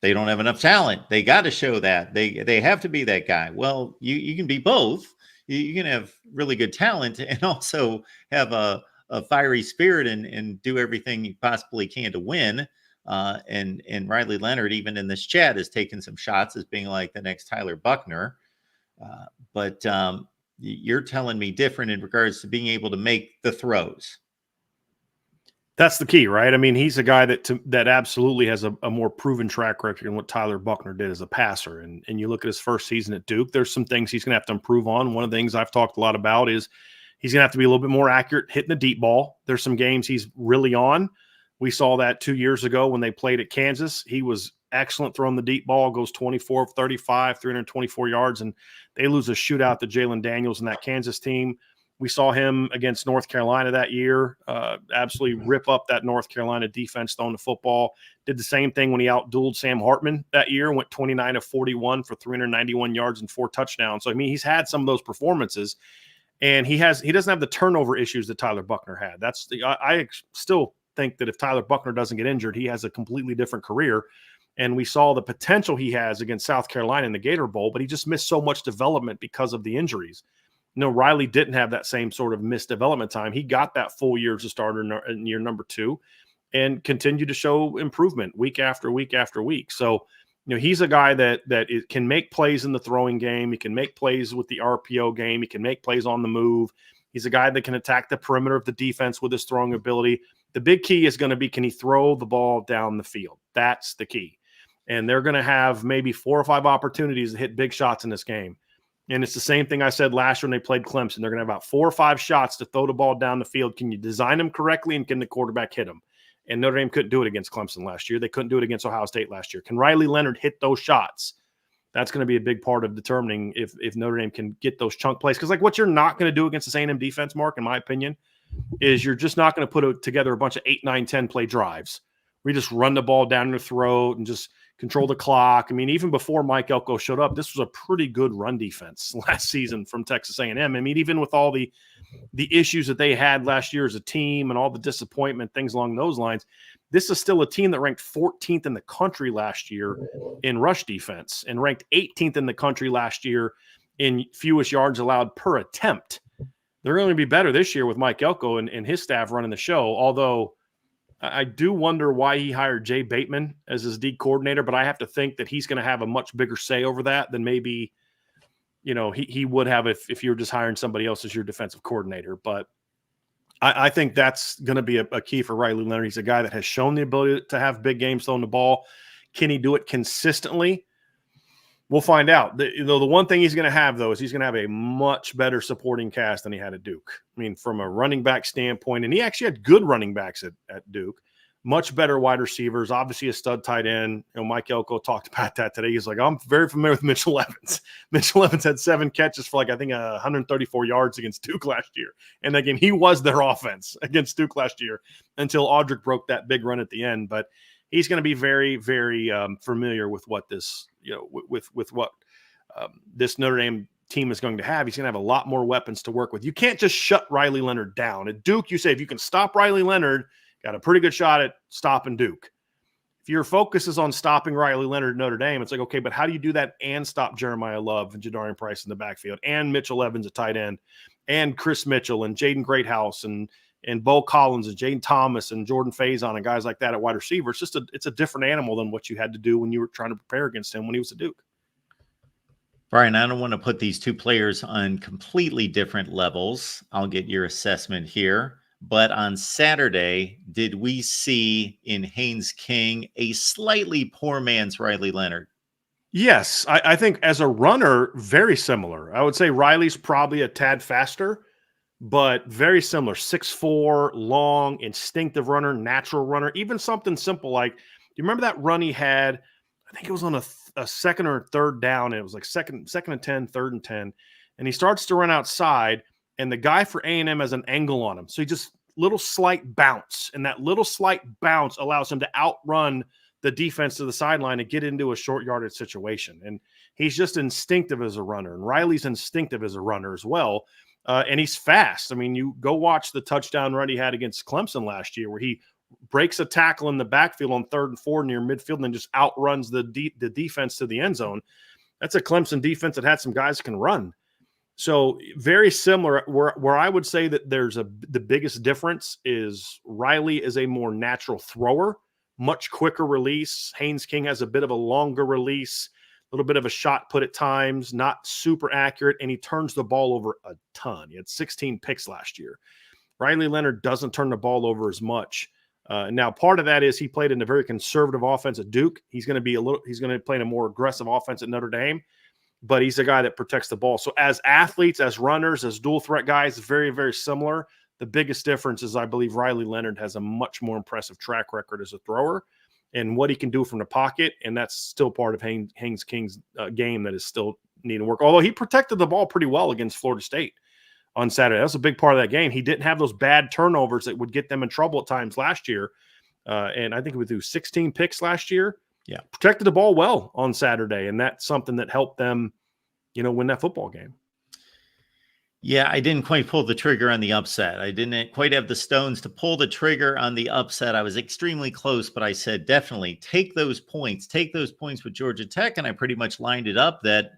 they don't have enough talent. They got to show that. They have to be that guy. Well, you can be both. You can have really good talent and also have a fiery spirit and do everything you possibly can to win. And Riley Leonard, even in this chat, has taken some shots as being like the next Tyler Buckner. But you're telling me different in regards to being able to make the throws. That's the key, right? I mean, he's a guy that absolutely has a more proven track record than what Tyler Buckner did as a passer. And you look at his first season at Duke, there's some things he's going to have to improve on. One of the things I've talked a lot about is he's going to have to be a little bit more accurate hitting the deep ball. There's some games he's really on. We saw that 2 years ago when they played at Kansas. He was excellent throwing the deep ball, goes 24 of 35, 324 yards, and they lose a shootout to Jalen Daniels and that Kansas team. We saw him against North Carolina that year, absolutely rip up that North Carolina defense throwing the football. Did the same thing when he outdueled Sam Hartman that year, went 29 of 41 for 391 yards and 4 touchdowns. So, I mean, he's had some of those performances, and he doesn't have the turnover issues that Tyler Buckner had. I still think that if Tyler Buckner doesn't get injured, he has a completely different career. And we saw the potential he has against South Carolina in the Gator Bowl, but he just missed so much development because of the injuries. Riley didn't have that same sort of missed development time. He got that full year as a starter in year number 2 and continued to show improvement week after week after week. So, he's a guy that can make plays in the throwing game. He can make plays with the RPO game. He can make plays on the move. He's a guy that can attack the perimeter of the defense with his throwing ability. The big key is going to be, can he throw the ball down the field? That's the key. And they're going to have maybe 4 or 5 opportunities to hit big shots in this game. And it's the same thing I said last year when they played Clemson. They're going to have about 4 or 5 shots to throw the ball down the field. Can you design them correctly, and can the quarterback hit them? And Notre Dame couldn't do it against Clemson last year. They couldn't do it against Ohio State last year. Can Riley Leonard hit those shots? That's going to be a big part of determining if Notre Dame can get those chunk plays. Because what you're not going to do against this A&M defense, Mark, in my opinion, is you're just not going to put together a bunch of 8, 9, 10 play drives where you just run the ball down your throat and just control the clock. I mean, even before Mike Elko showed up, this was a pretty good run defense last season from Texas A&M. I mean, even with all the issues that they had last year as a team and all the disappointment, things along those lines, this is still a team that ranked 14th in the country last year in rush defense and ranked 18th in the country last year in fewest yards allowed per attempt. They're going to be better this year with Mike Elko and his staff running the show, although I do wonder why he hired Jay Bateman as his D coordinator, but I have to think that he's going to have a much bigger say over that than maybe he would have if you were just hiring somebody else as your defensive coordinator. But I think that's going to be a key for Riley Leonard. He's a guy that has shown the ability to have big games throwing the ball. Can he do it consistently? We'll find out. The one thing he's going to have, though, is he's going to have a much better supporting cast than he had at Duke. I mean, from a running back standpoint, and he actually had good running backs at Duke, much better wide receivers, obviously a stud tight end. Mike Elko talked about that today. He's like, I'm very familiar with Mitchell Evans. Mitchell Evans had 7 catches for 134 yards against Duke last year. And again, he was their offense against Duke last year until Audric broke that big run at the end. But he's going to be very, very familiar with what this, with what this Notre Dame team is going to have. He's going to have a lot more weapons to work with. You can't just shut Riley Leonard down. At Duke, you say if you can stop Riley Leonard, got a pretty good shot at stopping Duke. If your focus is on stopping Riley Leonard at Notre Dame, it's like, okay, but how do you do that and stop Jeremiah Love and Jadarian Price in the backfield and Mitchell Evans at tight end and Chris Mitchell and Jaden Greathouse and Bo Collins and Jaden Thomas and Jordan Faison and guys like that at wide receiver? It's a different animal than what you had to do when you were trying to prepare against him when he was at Duke. Brian, I don't want to put these two players on completely different levels. I'll get your assessment here. But on Saturday, did we see in Haynes King a slightly poor man's Riley Leonard? Yes, I think as a runner, very similar. I would say Riley's probably a tad faster, but very similar. 6'4", long, instinctive runner, natural runner. Even something simple like, do you remember that run he had? I think it was on a second or third down. And it was like second and 10, third and 10. And he starts to run outside, and the guy for A&M has an angle on him. So he just little slight bounce, and that little slight bounce allows him to outrun the defense to the sideline and get into a short yardage situation. And he's just instinctive as a runner. And Riley's instinctive as a runner as well. And he's fast. I mean, you go watch the touchdown run he had against Clemson last year where he breaks a tackle in the backfield on 3rd and 4 near midfield and then just outruns the defense to the end zone. That's a Clemson defense that had some guys that can run. So very similar. Where I would say that the biggest difference is Riley is a more natural thrower, much quicker release. Haynes King has a bit of a longer release, a little bit of a shot put at times, not super accurate, and he turns the ball over a ton. He had 16 picks last year. Riley Leonard doesn't turn the ball over as much. Now, part of that is he played in a very conservative offense at Duke. He's going to play in a more aggressive offense at Notre Dame. But he's a guy that protects the ball. So as athletes, as runners, as dual threat guys, very, very similar. The biggest difference is I believe Riley Leonard has a much more impressive track record as a thrower and what he can do from the pocket. And that's still part of Haynes King's game that is still needing work. Although he protected the ball pretty well against Florida State on Saturday. That's a big part of that game. He didn't have those bad turnovers that would get them in trouble at times last year. And I think we threw 16 picks last year. Yeah, protected the ball well on Saturday, and that's something that helped them, win that football game. Yeah, I didn't quite pull the trigger on the upset. I didn't quite have the stones to pull the trigger on the upset. I was extremely close, but I said definitely take those points with Georgia Tech, and I pretty much lined it up that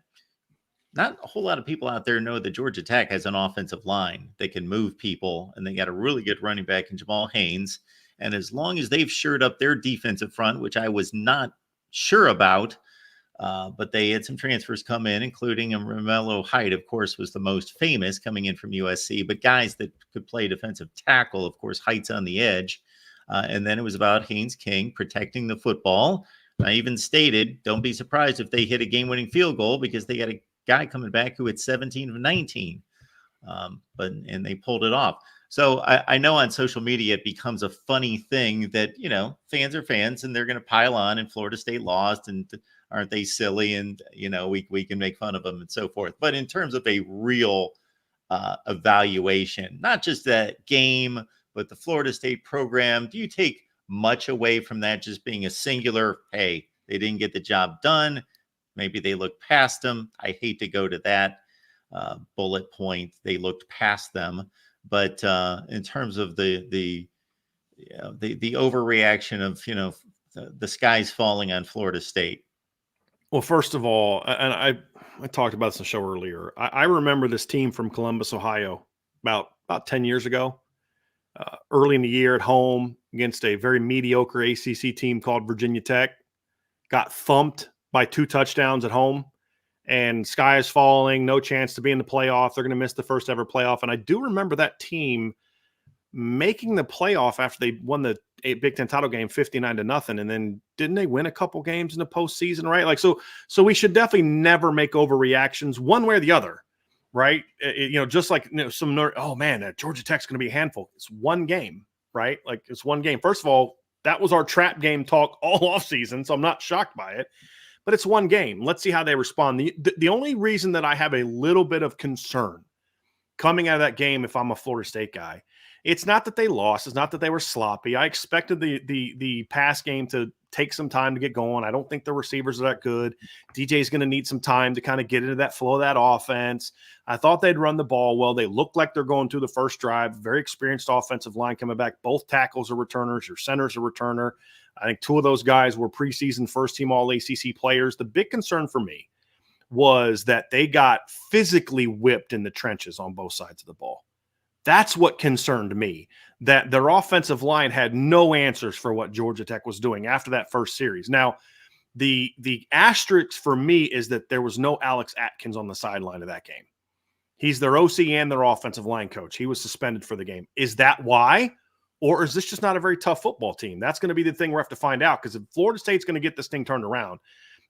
not a whole lot of people out there know that Georgia Tech has an offensive line that can move people, and they got a really good running back in Jamal Haynes. And as long as they've shored up their defensive front, which I was not sure about, but they had some transfers come in, including Romello Height, of course, was the most famous coming in from USC, but guys that could play defensive tackle, of course, Height's on the edge. And then it was about Haynes King protecting the football. I even stated, don't be surprised if they hit a game-winning field goal because they got a guy coming back who had 17 of 19, and they pulled it off. So I know on social media it becomes a funny thing that, fans are fans and they're going to pile on and Florida State lost and aren't they silly and, we can make fun of them and so forth. But in terms of a real evaluation, not just that game, but the Florida State program, do you take much away from that just being a singular, hey, they didn't get the job done. Maybe they looked past them. I hate to go to that bullet point. They looked past them. But in terms of the overreaction of, the skies falling on Florida State. Well, first of all, and I talked about this on the show earlier. I remember this team from Columbus, Ohio, about 10 years ago, early in the year at home against a very mediocre ACC team called Virginia Tech, got thumped by 2 touchdowns at home. and sky is falling, no chance to be in the playoff. They're going to miss the first ever playoff. And I do remember that team making the playoff after they won the Big Ten title game 59-0. And then didn't they win a couple games in the postseason, right? Like, so we should definitely never make overreactions one way or the other, right? Just like oh man, Georgia Tech's going to be a handful. It's one game, right? Like, it's one game. First of all, that was our trap game talk all offseason, so I'm not shocked by it. But it's one game. Let's see how they respond. The only reason that I have a little bit of concern coming out of that game, if I'm a Florida State guy, it's not that they lost. It's not that they were sloppy. I expected the pass game to take some time to get going. I don't think the receivers are that good. DJ's going to need some time to kind of get into that flow of that offense. I thought they'd run the ball well. They look like they're going through the first drive. Very experienced offensive line coming back. Both tackles are returners. Your center's a returner. I think two of those guys were preseason first-team All-ACC players. The big concern for me was that they got physically whipped in the trenches on both sides of the ball. That's what concerned me, that their offensive line had no answers for what Georgia Tech was doing after that first series. Now, the asterisk for me is that there was no Alex Atkins on the sideline of that game. He's their OC and their offensive line coach. He was suspended for the game. Is that why? Or is this just not a very tough football team? That's going to be the thing we have to find out, because if Florida State's going to get this thing turned around,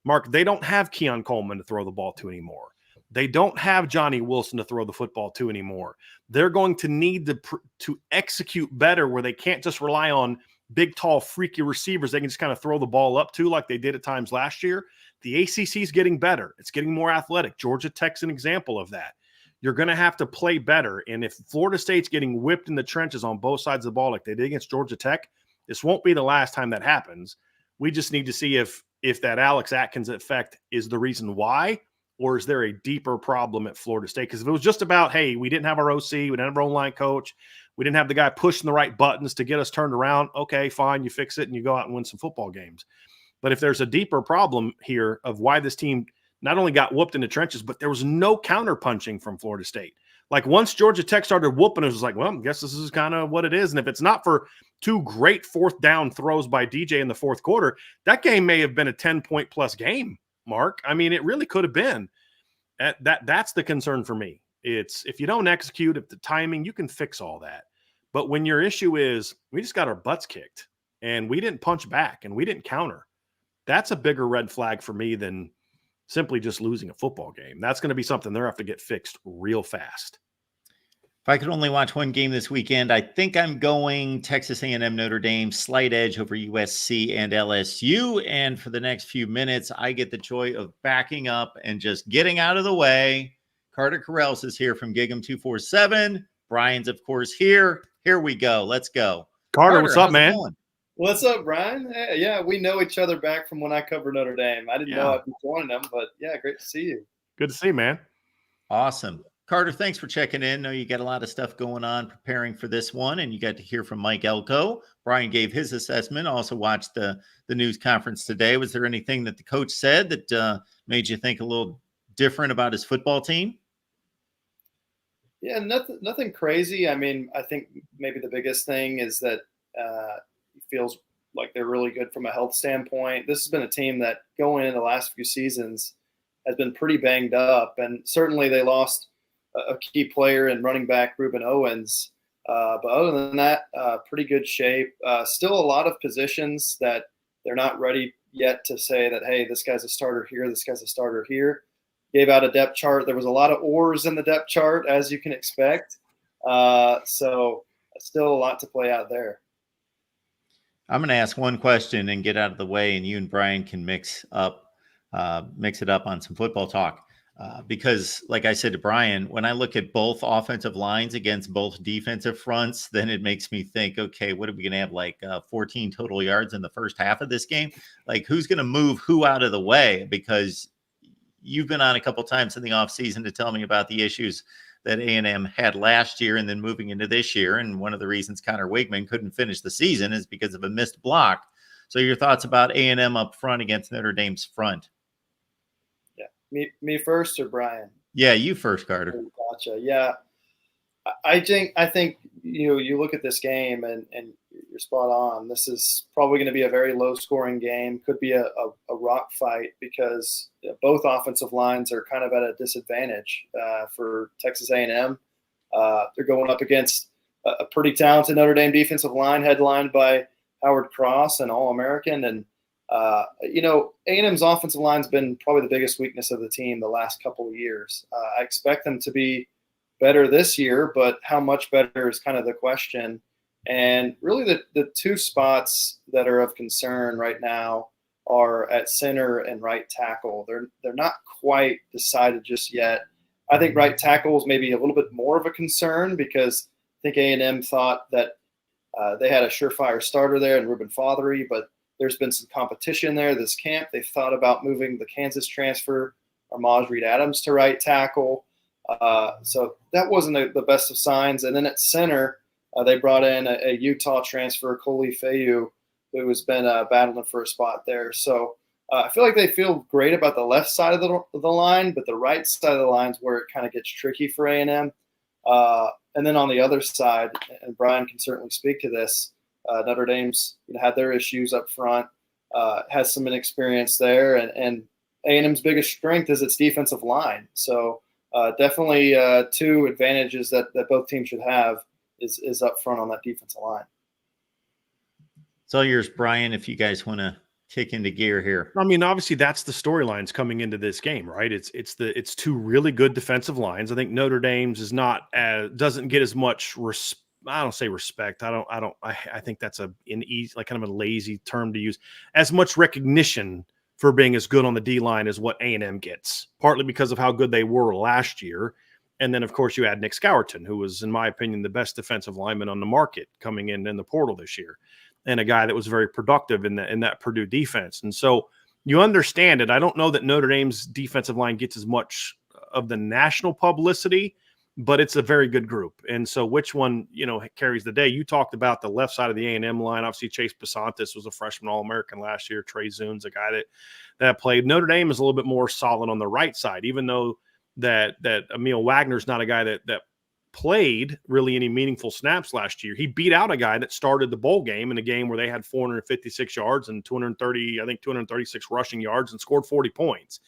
Mark, they don't have Keon Coleman to throw the ball to anymore. They don't have Johnny Wilson to throw the football to anymore. They're going to need to execute better, where they can't just rely on big, tall, freaky receivers they can just kind of throw the ball up to like they did at times last year. The ACC is getting better. It's getting more athletic. Georgia Tech's an example of that. You're going to have to play better. And if Florida State's getting whipped in the trenches on both sides of the ball like they did against Georgia Tech, this won't be the last time that happens. We just need to see if that Alex Atkins effect is the reason why, or is there a deeper problem at Florida State? Because if it was just about, hey, we didn't have our OC, we didn't have our online coach, we didn't have the guy pushing the right buttons to get us turned around, okay, fine, you fix it and you go out and win some football games. But if there's a deeper problem here of why this team not only got whooped in the trenches, but there was no counter punching from Florida State. Like, once Georgia Tech started whooping, it was like, well, I guess this is kind of what it is. And if it's not for two great fourth down throws by DJ in the fourth quarter, that game may have been a 10-point plus game, Mark. I mean, it really could have been. That's the concern for me. It's, if you don't execute, if the timing, you can fix all that. But when your issue is, we just got our butts kicked and we didn't punch back and we didn't counter, that's a bigger red flag for me than simply just losing a football game. That's going to be something they're going to have to get fixed real fast. If I could only watch one game this weekend, I think I'm going Texas A&M Notre Dame, slight edge over USC and LSU. And for the next few minutes, I get the joy of backing up and just getting out of the way. Carter Corrales is here from Gig'em 247. Brian's, of course, here. Here we go. Let's go. Carter, what's up, man? What's up, Brian? Yeah, we know each other back from when I covered Notre Dame. I didn't know I'd be joining them, but yeah, great to see you. Good to see you, man. Awesome. Carter, thanks for checking in. I know you got a lot of stuff going on preparing for this one, and you got to hear from Mike Elko. Brian gave his assessment, also watched the news conference today. Was there anything that the coach said that made you think a little different about his football team? Yeah, nothing crazy. I mean, I think maybe the biggest thing is that he feels like they're really good from a health standpoint. This has been a team that going in the last few seasons has been pretty banged up, and certainly they lost a key player in running back Ruben Owens. But other than that, pretty good shape. Still a lot of positions that they're not ready yet to say that, hey, this guy's a starter here, this guy's a starter here. Gave out a depth chart. There was a lot of oars in the depth chart, as you can expect. So still a lot to play out there. I'm going to ask one question and get out of the way, and you and Brian can mix it up on some football talk. Because like I said to Brian, when I look at both offensive lines against both defensive fronts, then it makes me think, okay, what are we going to have, like 14 total yards in the first half of this game? Like, who's going to move who out of the way? Because you've been on a couple times in the offseason to tell me about the issues that A&M had last year and then moving into this year. And one of the reasons Connor Wigman couldn't finish the season is because of a missed block. So your thoughts about A&M up front against Notre Dame's front? Yeah. Me first or Brian? Yeah, you first, Carter. Gotcha. Yeah. I think you look at this game and you're spot on. This is probably going to be a very low-scoring game. Could be a rock fight because both offensive lines are kind of at a disadvantage for Texas A&M. They're going up against a pretty talented Notre Dame defensive line headlined by Howard Cross, an All-American. And, A&M's offensive line has been probably the biggest weakness of the team the last couple of years. I expect them to be better this year, but how much better is kind of the question. And really the two spots that are of concern right now are at center and right tackle. They're not quite decided just yet. I think right tackle is maybe a little bit more of a concern because I think A&M thought that they had a surefire starter there in Ruben Fothery, but there's been some competition there this camp. They've thought about moving the Kansas transfer, Armaj Reed-Adams, to right tackle. So that wasn't the best of signs. And then at center, they brought in a Utah transfer, Koli Fayu, who has been battling for a spot there. So I feel like they feel great about the left side of the line, but the right side of the line is where it kind of gets tricky for A&M. And then on the other side, and Brian can certainly speak to this, Notre Dame's had their issues up front, has some inexperience there, and A&M's biggest strength is its defensive line. So definitely two advantages that both teams should have is up front on that defensive line. It's all yours, Brian, if you guys want to kick into gear here. I mean, obviously that's the storylines coming into this game, right? It's two really good defensive lines. I think Notre Dame's is not doesn't get as much I don't say respect. I think that's kind of a lazy term to use. As much recognition for being as good on the D line as what A&M gets, partly because of how good they were last year. And then, of course, you add Nick Scourton, who was, in my opinion, the best defensive lineman on the market coming in the portal this year, and a guy that was very productive in that Purdue defense. And so you understand it. I don't know that Notre Dame's defensive line gets as much of the national publicity, but it's a very good group. And so which one, carries the day? You talked about the left side of the A&M line. Obviously, Chase Basantis was a freshman All-American last year. Trey Zune's a guy that played. Notre Dame is a little bit more solid on the right side, even though that Emil Wagner's not a guy that played really any meaningful snaps last year. He beat out a guy that started the bowl game in a game where they had 456 yards and 236 rushing yards and scored 40 points.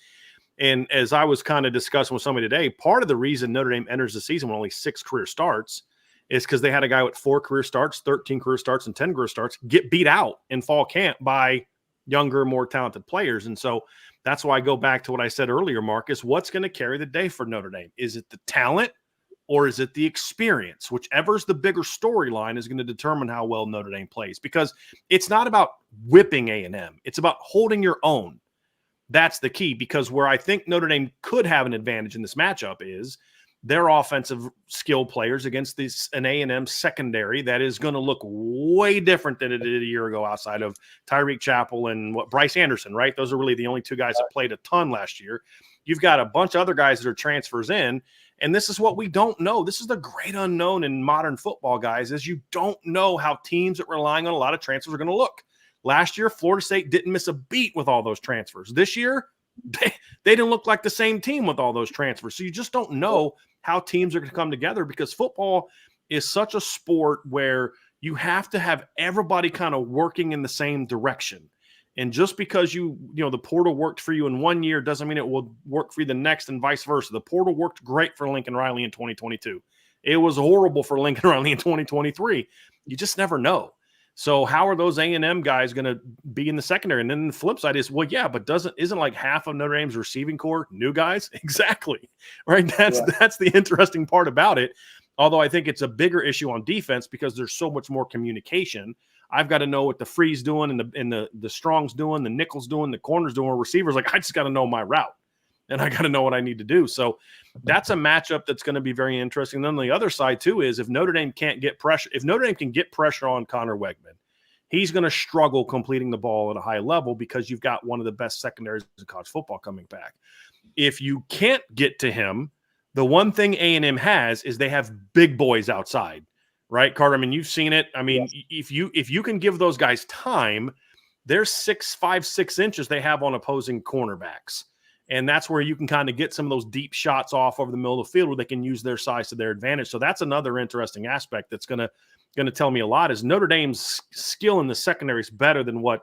And as I was kind of discussing with somebody today, part of the reason Notre Dame enters the season with only 6 career starts is because they had a guy with 4 career starts, 13 career starts, and 10 career starts get beat out in fall camp by younger, more talented players. And so that's why I go back to what I said earlier, Marcus. What's going to carry the day for Notre Dame? Is it the talent or is it the experience? Whichever's the bigger storyline is going to determine how well Notre Dame plays, because it's not about whipping A&M. It's about holding your own. That's the key, because where I think Notre Dame could have an advantage in this matchup is their offensive skill players against an A&M secondary that is going to look way different than it did a year ago outside of Tyreek Chappell and Bryce Anderson, right? Those are really the only two guys that played a ton last year. You've got a bunch of other guys that are transfers in, and this is what we don't know. This is the great unknown in modern football, guys, is you don't know how teams that are relying on a lot of transfers are going to look. Last year, Florida State didn't miss a beat with all those transfers. This year, they didn't look like the same team with all those transfers. So you just don't know how teams are going to come together, because football is such a sport where you have to have everybody kind of working in the same direction. And just because the portal worked for you in one year doesn't mean it will work for you the next, and vice versa. The portal worked great for Lincoln Riley in 2022. It was horrible for Lincoln Riley in 2023. You just never know. So how are those A&M guys going to be in the secondary? And then the flip side is, well, yeah, but isn't like half of Notre Dame's receiving core new guys? Exactly. Right. That's the interesting part about it. Although I think it's a bigger issue on defense because there's so much more communication. I've got to know what the free's doing and the strong's doing, the nickel's doing, the corner's doing, receivers. Like, I just got to know my route and I got to know what I need to do. So that's a matchup that's going to be very interesting. And then the other side too is if Notre Dame can get pressure on Connor Wegman, he's going to struggle completing the ball at a high level because you've got one of the best secondaries in college football coming back. If you can't get to him, the one thing A&M has is they have big boys outside, right, Carter? I mean, you've seen it. I mean, yes. if you can give those guys time, there's 6'5", 6 inches they have on opposing cornerbacks. And that's where you can kind of get some of those deep shots off over the middle of the field where they can use their size to their advantage. So that's another interesting aspect that's going to going to tell me a lot is Notre Dame's skill in the secondary is better than what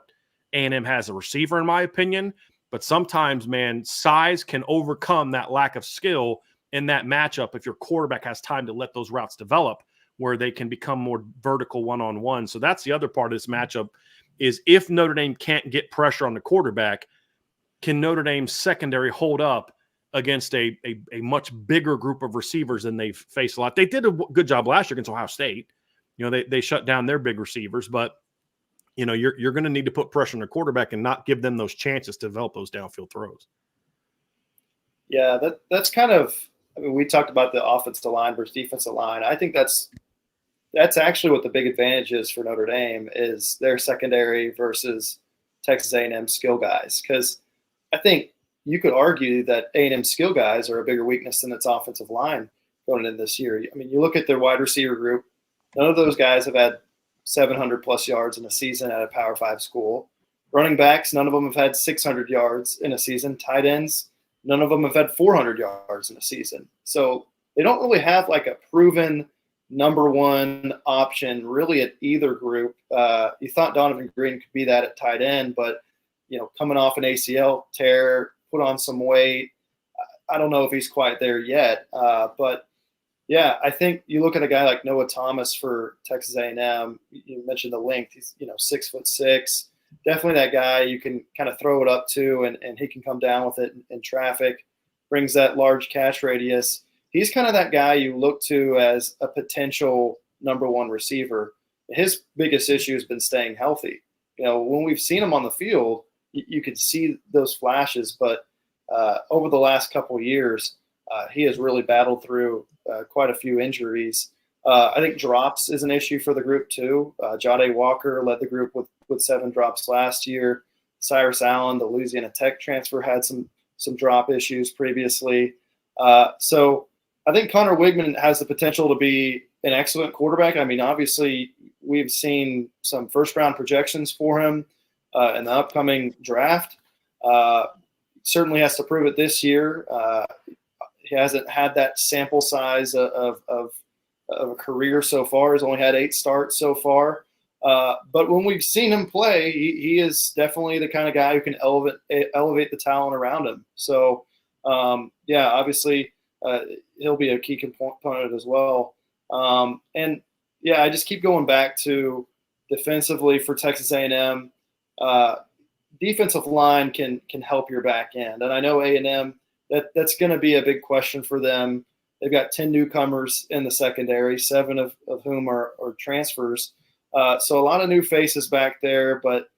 A&M has a receiver, in my opinion. But sometimes, man, size can overcome that lack of skill in that matchup if your quarterback has time to let those routes develop, where they can become more vertical one-on-one. So that's the other part of this matchup is if Notre Dame can't get pressure on the quarterback, can Notre Dame's secondary hold up against a much bigger group of receivers than they've faced a lot? They did a good job last year against Ohio State. You know, they shut down their big receivers, but you know, you're going to need to put pressure on the quarterback and not give them those chances to develop those downfield throws. Yeah, that's kind of, I mean, we talked about the offensive line versus defensive line. I think that's actually what the big advantage is for Notre Dame is their secondary versus Texas A&M skill guys. Because I think you could argue that A&M skill guys are a bigger weakness than its offensive line going into this year. I mean, you look at their wide receiver group, none of those guys have had 700-plus yards in a season at a Power 5 school. Running backs, none of them have had 600 yards in a season. Tight ends, none of them have had 400 yards in a season. So they don't really have like a proven number one option really at either group. You thought Donovan Green could be that at tight end, but, you know, coming off an ACL tear, put on some weight. I don't know if he's quite there yet, but yeah, I think you look at a guy like Noah Thomas for Texas A&M. You mentioned the length; he's 6'6". Definitely that guy you can kind of throw it up to, and he can come down with it in traffic. Brings that large catch radius. He's kind of that guy you look to as a potential number one receiver. His biggest issue has been staying healthy. You know, when we've seen him on the field, you could see those flashes, but over the last couple of years, he has really battled through quite a few injuries. I think drops is an issue for the group too. Jade Walker led the group with 7 drops last year. Cyrus Allen, the Louisiana Tech transfer, had some drop issues previously. So I think Connor Wigman has the potential to be an excellent quarterback. I mean, obviously, we've seen some first-round projections for him in the upcoming draft. Certainly has to prove it this year. He hasn't had that sample size of a career so far. He's only had 8 starts so far. But when we've seen him play, he is definitely the kind of guy who can elevate the talent around him. So, yeah, obviously he'll be a key component as well. And, yeah, I just keep going back to defensively for Texas A&M. Defensive line can help your back end. And I know A&M, that's going to be a big question for them. They've got 10 newcomers in the secondary, 7 of whom are transfers. So a lot of new faces back there. But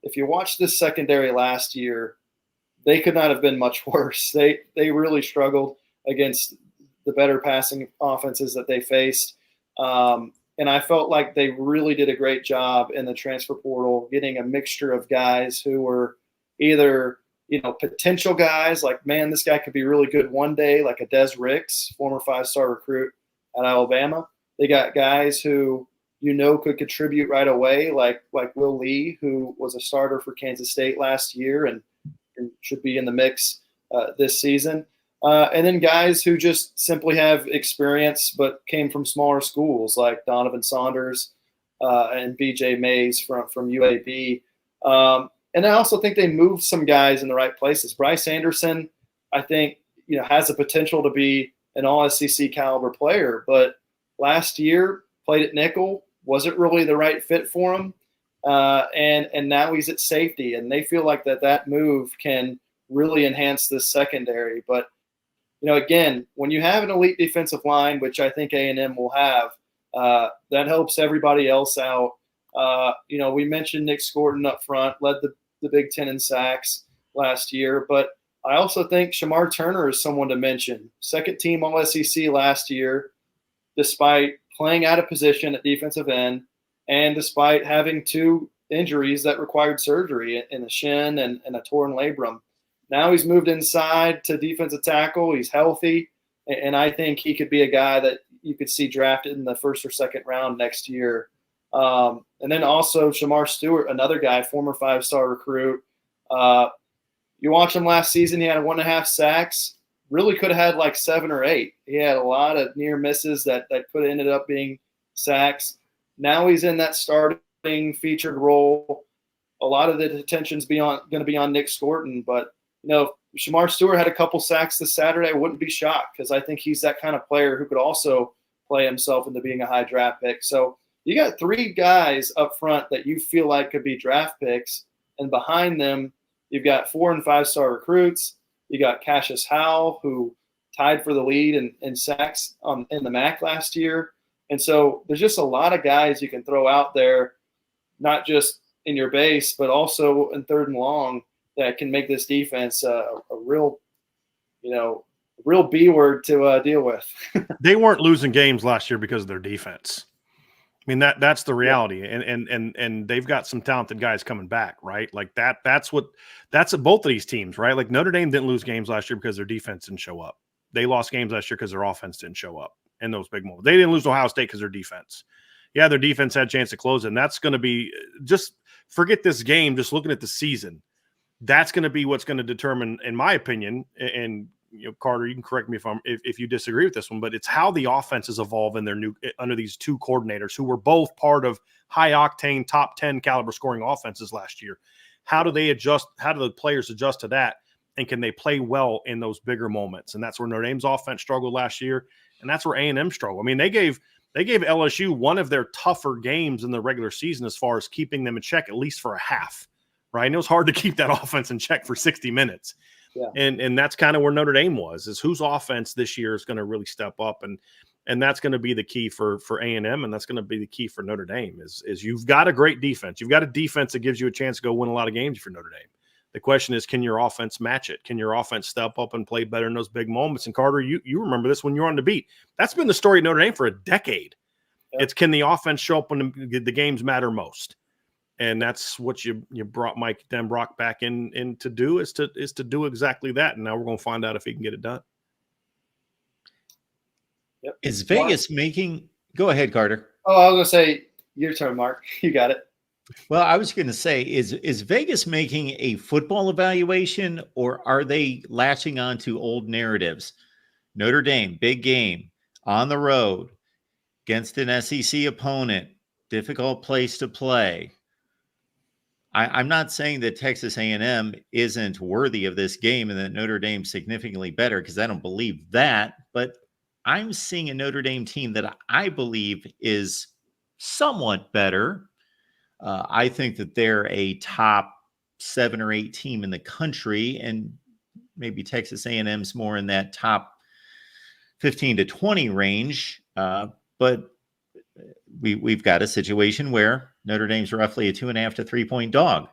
if you watch this secondary last year, they could not have been much worse. They really struggled against the better passing offenses that they faced. And I felt like they really did a great job in the transfer portal, getting a mixture of guys who were either – potential guys like, man, this guy could be really good one day, like a Des Ricks, former 5-star recruit at Alabama. They got guys who could contribute right away, like Will Lee, who was a starter for Kansas State last year and should be in the mix this season. And then guys who just simply have experience but came from smaller schools like Donovan Saunders and BJ Mays from UAB. And I also think they moved some guys in the right places. Bryce Anderson, I think, has the potential to be an all-SEC caliber player, but last year played at nickel, wasn't really the right fit for him, and now he's at safety, and they feel like that move can really enhance this secondary. But again, when you have an elite defensive line, which I think A&M will have, that helps everybody else out. We mentioned Nick Scorton up front, led the Big Ten in sacks last year, but I also think Shamar Turner is someone to mention. Second team All-SEC last year, despite playing out of position at defensive end and despite having 2 injuries that required surgery in the shin and a torn labrum. Now he's moved inside to defensive tackle. He's healthy, and I think he could be a guy that you could see drafted in the 1st or 2nd round next year. And then also Shamar Stewart, another guy, former 5-star recruit. You watch him last season, he had 1.5 sacks, really could have had like 7 or 8. He had a lot of near misses that could have ended up being sacks. Now he's in that starting featured role. A lot of the attention's going to be on Nick Scorton, but if Shamar Stewart had a couple sacks this Saturday, I wouldn't be shocked because I think he's that kind of player who could also play himself into being a high draft pick. So you got 3 guys up front that you feel like could be draft picks, and behind them you've got 4- and 5-star recruits. You got Cassius Howell, who tied for the lead in sacks in the MAC last year. And so there's just a lot of guys you can throw out there, not just in your base, but also in 3rd and long, that can make this defense a real B word to deal with. They weren't losing games last year because of their defense. I mean, that's the reality. And they've got some talented guys coming back, right? Like that's both of these teams, right? Like Notre Dame didn't lose games last year because their defense didn't show up. They lost games last year because their offense didn't show up in those big moments. They didn't lose to Ohio State because their defense. Yeah, their defense had a chance to close, and that's going to be just forget this game, just looking at the season. That's going to be what's going to determine, in my opinion, and Carter, you can correct me if you disagree with this one, but it's how the offenses evolve in their under these 2 coordinators who were both part of high octane top 10 caliber scoring offenses last year. How do they adjust? How do the players adjust to that? And can they play well in those bigger moments? And that's where Notre Dame's offense struggled last year, and that's where A&M struggled. I mean, they gave LSU one of their tougher games in the regular season as far as keeping them in check, at least for a half, right? And it was hard to keep that offense in check for 60 minutes. Yeah. And that's kind of where Notre Dame was, is whose offense this year is going to really step up. And that's going to be the key for A&M, and that's going to be the key for Notre Dame is you've got a great defense. You've got a defense that gives you a chance to go win a lot of games for Notre Dame. The question is, can your offense match it? Can your offense step up and play better in those big moments? And Carter, you remember this when you were on the beat. That's been the story of Notre Dame for a decade. Yeah. It's can the offense show up when the games matter most? And that's what you brought Mike Denbrock back in to do is to do exactly that. And now we're going to find out if he can get it done. Yep. Is Vegas making – go ahead, Carter. Oh, I was going to say your turn, Mark. You got it. Well, I was going to say, is Vegas making a football evaluation, or are they latching on to old narratives? Notre Dame, big game, on the road, against an SEC opponent, difficult place to play. I'm not saying that Texas A&M isn't worthy of this game and that Notre Dame's significantly better, because I don't believe that, but I'm seeing a Notre Dame team that I believe is somewhat better. I think that they're a top 7 or 8 team in the country, and maybe Texas A&M's more in that top 15 to 20 range. But we've got a situation where Notre Dame's roughly a 2.5 to 3 point dog.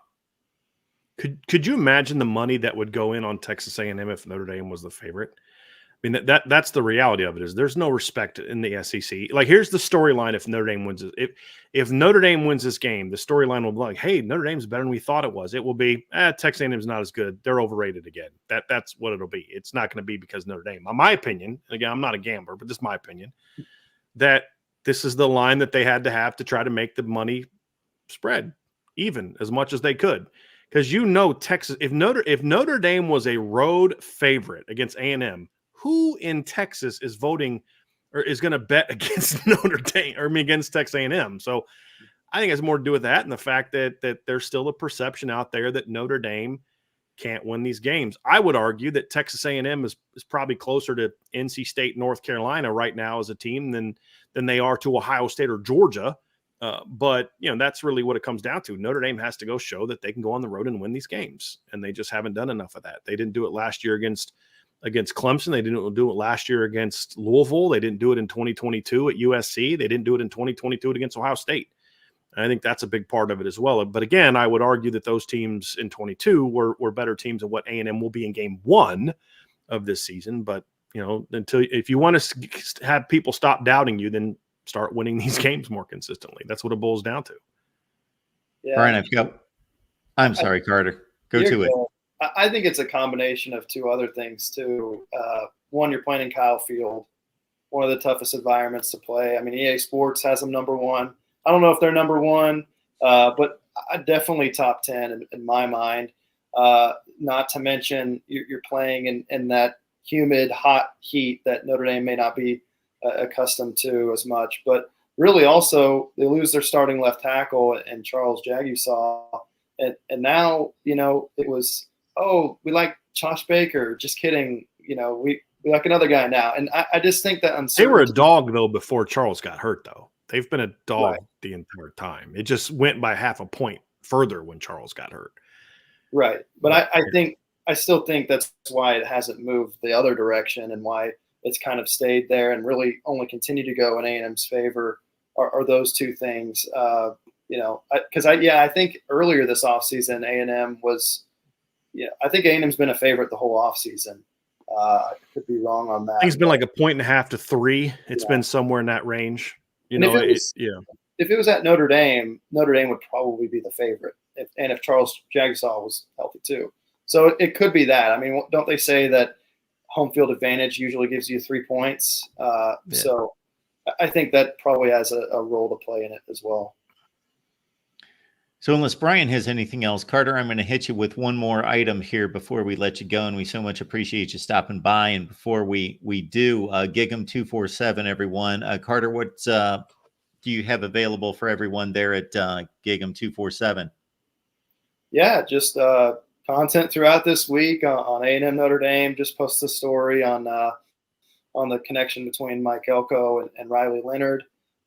Could you imagine the money that would go in on Texas A&M if Notre Dame was the favorite? I mean, that's the reality of it, is there's no respect in the SEC. Like, here's the storyline if Notre Dame wins it. If Notre Dame wins this game, the storyline will be like, hey, Notre Dame's better than we thought it was. It will be, Texas A&M's not as good. They're overrated again. That's what it'll be. It's not going to be because Notre Dame. In my opinion, again, I'm not a gambler, but this is my opinion, that this is the line that they had to have to try to make the money spread even as much as they could. Because Texas, if Notre Dame was a road favorite against A&M, who in Texas is voting or is going to bet against Notre Dame or against Texas A&M? So I think it has more to do with that and the fact that there's still a perception out there that Notre Dame can't win these games. I would argue that Texas A&M is probably closer to NC State, North Carolina right now as a team than they are to Ohio State or Georgia. But that's really what it comes down to. Notre Dame has to go show that they can go on the road and win these games, and they just haven't done enough of that. They didn't do it last year against Clemson. They didn't do it last year against Louisville. They didn't do it in 2022 at USC. They didn't do it in 2022 against Ohio State. And I think that's a big part of it as well. But again, I would argue that those teams in 22 were better teams than what A&M will be in game 1 of this season. But if you want to have people stop doubting you, then start winning these games more consistently. That's what it boils down to. Yeah. Brian, I'm sorry, Carter. Go to it. I think it's a combination of 2 other things too. One, you're playing in Kyle Field, one of the toughest environments to play. I mean, EA Sports has them number 1. I don't know if they're number 1, but definitely top 10 in my mind. Not to mention you're playing in that humid, hot heat that Notre Dame may not be accustomed to as much. But really also they lose their starting left tackle and Charles Jagusaw. And now, it was, oh, we like Josh Baker. Just kidding. We like another guy now. And I just think that They were a uncertainty. dog, though, before Charles got hurt, though. They've been a dog Right. the entire time. It just went by half a point further when Charles got hurt. Right. But I still think that's why it hasn't moved the other direction and why it's kind of stayed there and really only continue to go in A&M's favor are those two things. Because I think earlier this offseason, A&M was, I think A&M's been a favorite the whole offseason. I could be wrong on that. I think it's been like 1.5 to 3. It's been somewhere in that range. If it was at Notre Dame would probably be the favorite. If Charles Jagusaw was healthy too. So it could be that. I mean, don't they say that home field advantage usually gives you 3 points? So I think that probably has a role to play in it as well. So unless Brian has anything else, Carter, I'm going to hit you with one more item here before we let you go. And we so much appreciate you stopping by. And before we do, Gig'em 247, everyone. Carter, what do you have available for everyone there at Gig'em 247? Yeah, just content throughout this week on A&M Notre Dame. Just post a story on the connection between Mike Elko and Riley Leonard.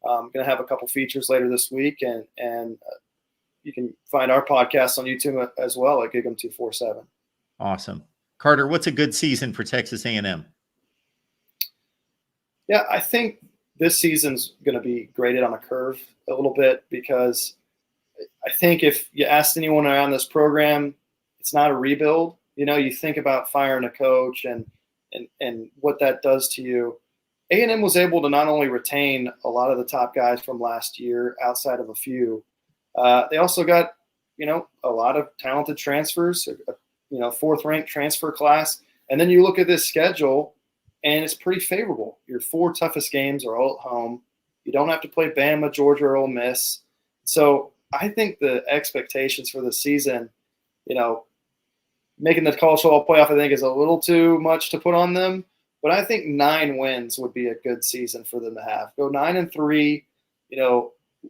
I'm going to have a couple features later this week, and you can find our podcast on YouTube as well at Gig'em 247. Awesome. Carter, what's a good season for Texas A&M? Yeah, I think this season's going to be graded on a curve a little bit because I think if you asked anyone around this program, it's not a rebuild. You think about firing a coach and what that does to you. A&M was able to not only retain a lot of the top guys from last year outside of a few, they also got, a lot of talented transfers, fourth-ranked transfer class. And then you look at this schedule, and it's pretty favorable. Your 4 toughest games are all at home. You don't have to play Bama, Georgia, or Ole Miss. So I think the expectations for the season, making the college football playoff, I think, is a little too much to put on them. But I think 9 wins would be a good season for them to have. Go 9-3,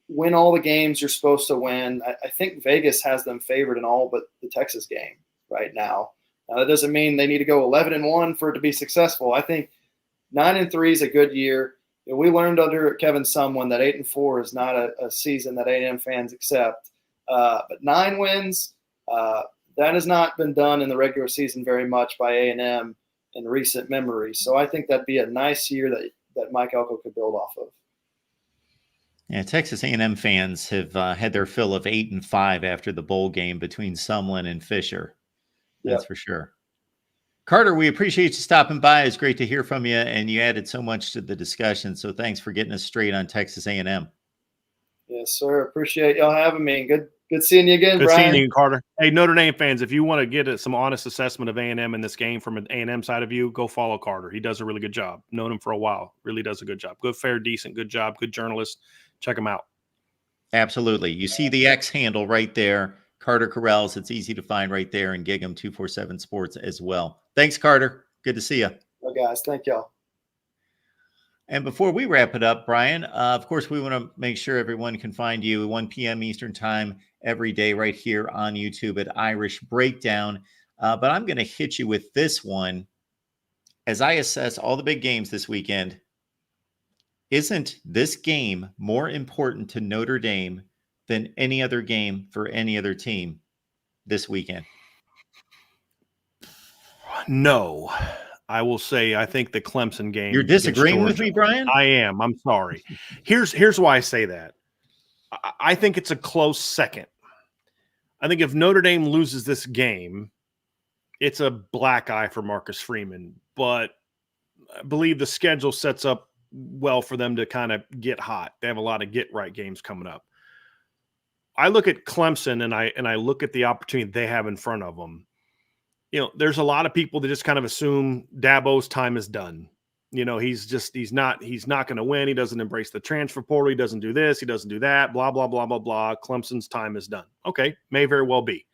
win all the games you're supposed to win. I think Vegas has them favored in all but the Texas game right now. Now, that doesn't mean they need to go 11-1 for it to be successful. I think 9-3 is a good year. We learned under Kevin Sumlin that 8-4 is not a season that A&M fans accept. But 9 wins, that has not been done in the regular season very much by A&M in recent memory. So I think that'd be a nice year that Mike Elko could build off of. Yeah, Texas A&M fans have had their fill of 8-5 after the bowl game between Sumlin and Fisher. That's for sure. Carter, we appreciate you stopping by. It's great to hear from you, and you added so much to the discussion. So thanks for getting us straight on Texas A&M. Yes, sir. Appreciate y'all having me. Good seeing you again, Good Brian. seeing you, Carter. Hey, Notre Dame fans, if you want to get some honest assessment of A&M in this game from an A&M side of you, go follow Carter. He does a really good job. Known him for a while. Really does a good job. Good, fair, decent, good job. Good journalist. Check him out. Absolutely. You see the X handle right there. Carter Corrals. It's easy to find right there in Gig'em 247 Sports as well. Thanks, Carter. Good to see you. Well, guys, thank y'all. And before we wrap it up, Brian, of course, we want to make sure everyone can find you 1 p.m. Eastern time every day right here on YouTube at Irish Breakdown. But I'm going to hit you with this one. As I assess all the big games this weekend, isn't this game more important to Notre Dame than any other game for any other team this weekend? No. I will say I think the Clemson game. You're disagreeing with me, Brian? I am. I'm sorry. Here's why I say that. I think it's a close second. I think if Notre Dame loses this game, it's a black eye for Marcus Freeman. But I believe the schedule sets up well for them to kind of get hot. They have a lot of get-right games coming up. I look at Clemson and I look at the opportunity they have in front of them. There's a lot of people that just kind of assume Dabo's time is done. He's not going to win. He doesn't embrace the transfer portal. He doesn't do this. He doesn't do that. Blah, blah, blah, blah, blah. Clemson's time is done. Okay. May very well be.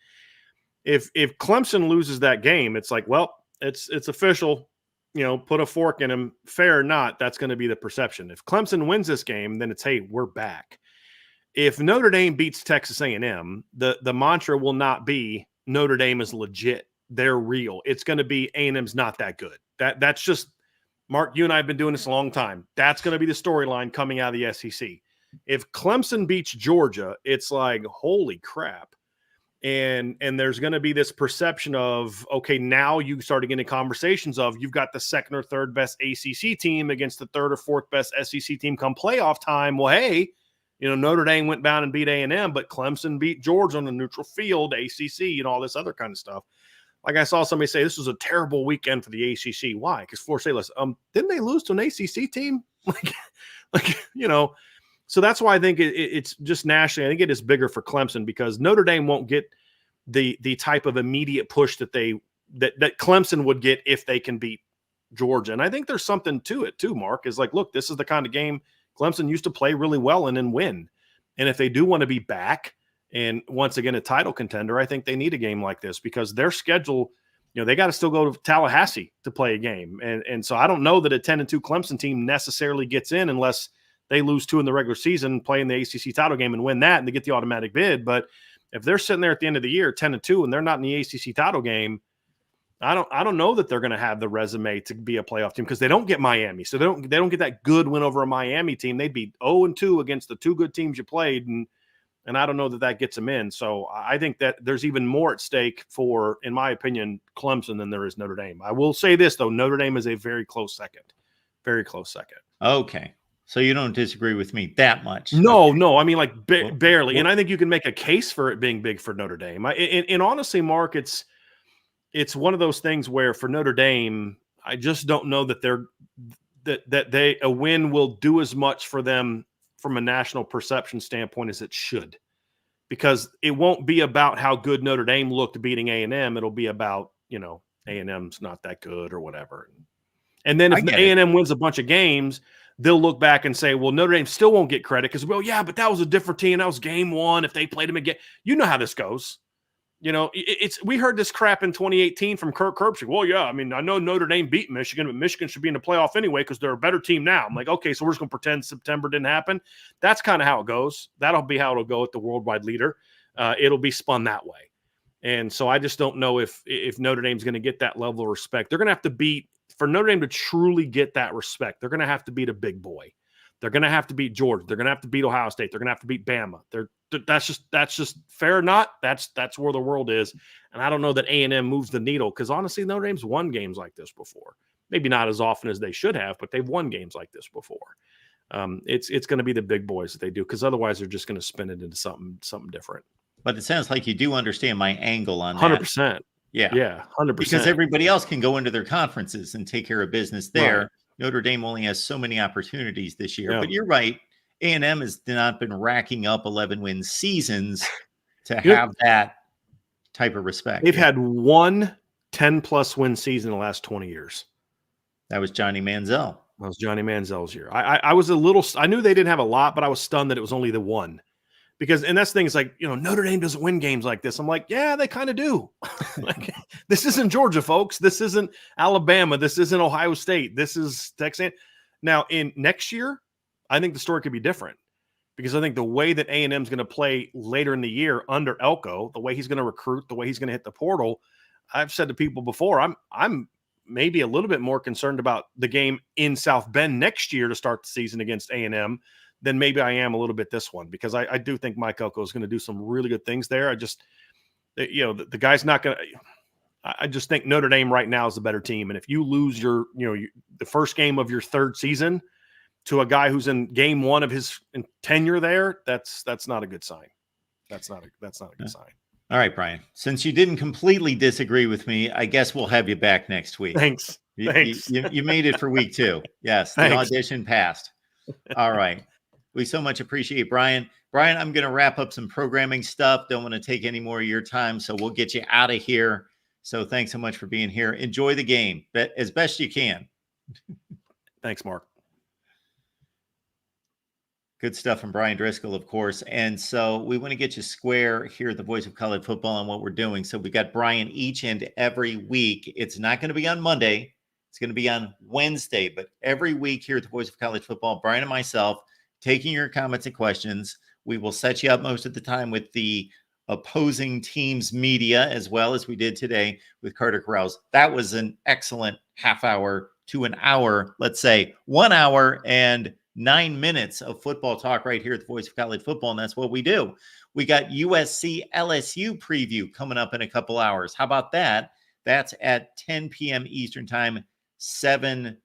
If Clemson loses that game, it's like, well, it's official. put a fork in him, fair or not, that's going to be the perception. If Clemson wins this game, then it's, hey, we're back. If Notre Dame beats Texas A&M, the mantra will not be Notre Dame is legit. They're real. It's going to be A&M's not that good. That's just, Mark, you and I have been doing this a long time. That's going to be the storyline coming out of the SEC. If Clemson beats Georgia, it's like, holy crap. And there's going to be this perception of, okay, now you start getting conversations of you've got the second or third best ACC team against the third or fourth best SEC team come playoff time. Well, hey, Notre Dame went down and beat A&M, but Clemson beat Georgia on the neutral field, ACC, all this other kind of stuff. Like I saw somebody say, this was a terrible weekend for the ACC. Why? Because Florida State, listen, didn't they lose to an ACC team? So that's why I think it's just nationally. I think it is bigger for Clemson because Notre Dame won't get the type of immediate push that Clemson would get if they can beat Georgia. And I think there's something to it too, Mark, is like, look, this is the kind of game Clemson used to play really well in and win. And if they do want to be back and once again a title contender, I think they need a game like this because their schedule, they got to still go to Tallahassee to play a game. And so I don't know that a 10-2 Clemson team necessarily gets in unless they lose 2 in the regular season, play in the ACC title game and win that, and they get the automatic bid. But if they're sitting there at the end of the year 10-2 and they're not in the ACC title game, I don't know that they're going to have the resume to be a playoff team because they don't get Miami. So they don't get that good win over a Miami team. They'd be 0-2 against the 2 good teams you played, and I don't know that gets them in. So I think that there's even more at stake for, in my opinion, Clemson than there is Notre Dame. I will say this, though. Notre Dame is a very close second. Very close second. Okay. So you don't disagree with me that much? No, okay. No. I mean, like barely. And I think you can make a case for it being big for Notre Dame. And honestly, Mark, it's one of those things where for Notre Dame, I just don't know that a win will do as much for them from a national perception standpoint as it should, because it won't be about how good Notre Dame looked beating A&M. It'll be about, A&M's not that good or whatever. And then if A&M wins a bunch of games, they'll look back and say, well, Notre Dame still won't get credit because, well, yeah, but that was a different team. That was game 1. If they played them again, you know how this goes. We heard this crap in 2018 from Kirk Herbstreit. Well, yeah, I mean, I know Notre Dame beat Michigan, but Michigan should be in the playoff anyway because they're a better team now. I'm like, okay, so we're just going to pretend September didn't happen. That's kind of how it goes. That'll be how it'll go at the worldwide leader. It'll be spun that way. And so I just don't know if Notre Dame's going to get that level of respect. They're going to have to beat, for Notre Dame to truly get that respect, they're going to have to beat a big boy. They're going to have to beat Georgia. They're going to have to beat Ohio State. They're going to have to beat Bama. That's just fair or not. That's where the world is. And I don't know that A&M moves the needle because honestly, Notre Dame's won games like this before. Maybe not as often as they should have, but they've won games like this before. It's going to be the big boys that they do because otherwise they're just going to spin it into something different. But it sounds like you do understand my angle on that. 100%. Yeah, 100%. Because everybody else can go into their conferences and take care of business there. Right. Notre Dame only has so many opportunities this year. Yeah. But you're right. A&M has not been racking up 11-win seasons to have that type of respect. They've had one 10-plus win season in the last 20 years. That was Johnny Manziel. That was Johnny Manziel's year. I was I knew they didn't have a lot, but I was stunned that it was only the one. Because, and that's the thing, is like, Notre Dame doesn't win games like this. I'm like, yeah, they kind of do. Like, this isn't Georgia, folks. This isn't Alabama. This isn't Ohio State. This is Texas. Now, in next year, I think the story could be different because I think the way that A&M is going to play later in the year under Elko, the way he's going to recruit, the way he's going to hit the portal, I've said to people before, I'm maybe a little bit more concerned about the game in South Bend next year to start the season against A&M than maybe I am a little bit this one, because I do think Mike Elko is going to do some really good things there. I just, the guy's not going to. I just think Notre Dame right now is the better team, and if you lose the first game of your third season to a guy who's in game 1 of his tenure there, that's not a good sign. That's not a good sign. All right, Brian. Since you didn't completely disagree with me, I guess we'll have you back next week. Thanks. You made it for week 2. Yes, the audition passed. All right. We so much appreciate Brian. Brian, I'm going to wrap up some programming stuff. Don't want to take any more of your time, so we'll get you out of here. So thanks so much for being here. Enjoy the game as best you can. Thanks, Mark. Good stuff from Brian Driscoll, of course. And so we want to get you square here at the Voice of College Football on what we're doing. So we got Brian each and every week. It's not going to be on Monday. It's going to be on Wednesday, but every week here at the Voice of College Football, Brian and myself taking your comments and questions. We will set you up most of the time with the opposing team's media, as well as we did today with Carter Corrals. That was an excellent half hour to an hour, let's say 1 hour and 9 minutes of football talk right here at the Voice of College Football, and that's what we do. We got USC LSU preview coming up in a couple hours. How about that? That's at 10 p.m. Eastern Time, 7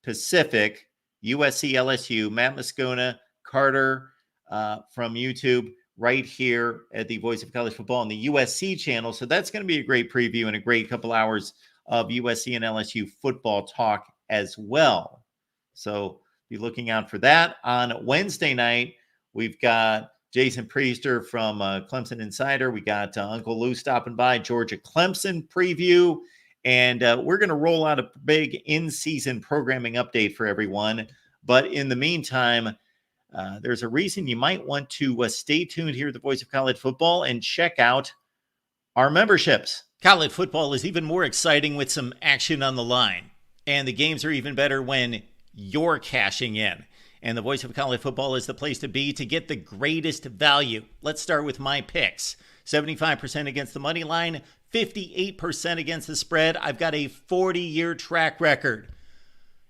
Pacific. USC LSU, Matt Moscona, Carter from YouTube, right here at the Voice of College Football on the USC channel. So that's going to be a great preview and a great couple hours of USC and LSU football talk as well. So be looking out for that. On Wednesday night, we've got Jason Priester from Clemson Insider. We got Uncle Lou stopping by, Georgia Clemson preview. And we're going to roll out a big in-season programming update for everyone. But in the meantime, there's a reason you might want to stay tuned here at the Voice of College Football and check out our memberships. College football is even more exciting with some action on the line. And the games are even better when you're cashing in. And the Voice of College Football is the place to be to get the greatest value. Let's start with my picks. 75% against the money line, 58% against the spread. I've got a 40-year track record.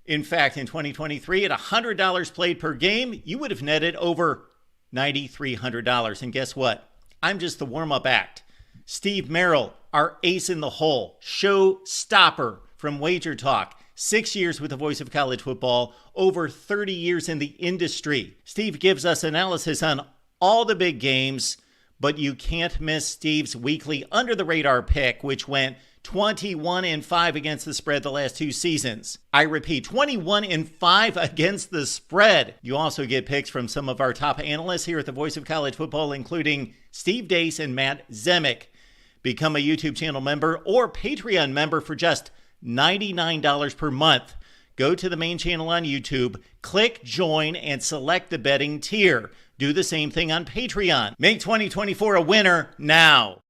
In fact, in 2023, at $100 played per game, you would have netted over $9,300. And guess what? I'm just the warm-up act. Steve Merrill, our ace in the hole, showstopper from Wager Talk. 6 years with the Voice of College Football, over 30 years in the industry. Steve gives us analysis on all the big games, but you can't miss Steve's weekly under-the-radar pick, which went 21-5 against the spread the last 2 seasons. I repeat, 21-5 against the spread. You also get picks from some of our top analysts here at the Voice of College Football, including Steve Dace and Matt Zemek. Become a YouTube channel member or Patreon member for just $99 per month. Go to the main channel on YouTube, click join, and select the betting tier. Do the same thing on Patreon. Make 2024 a winner now.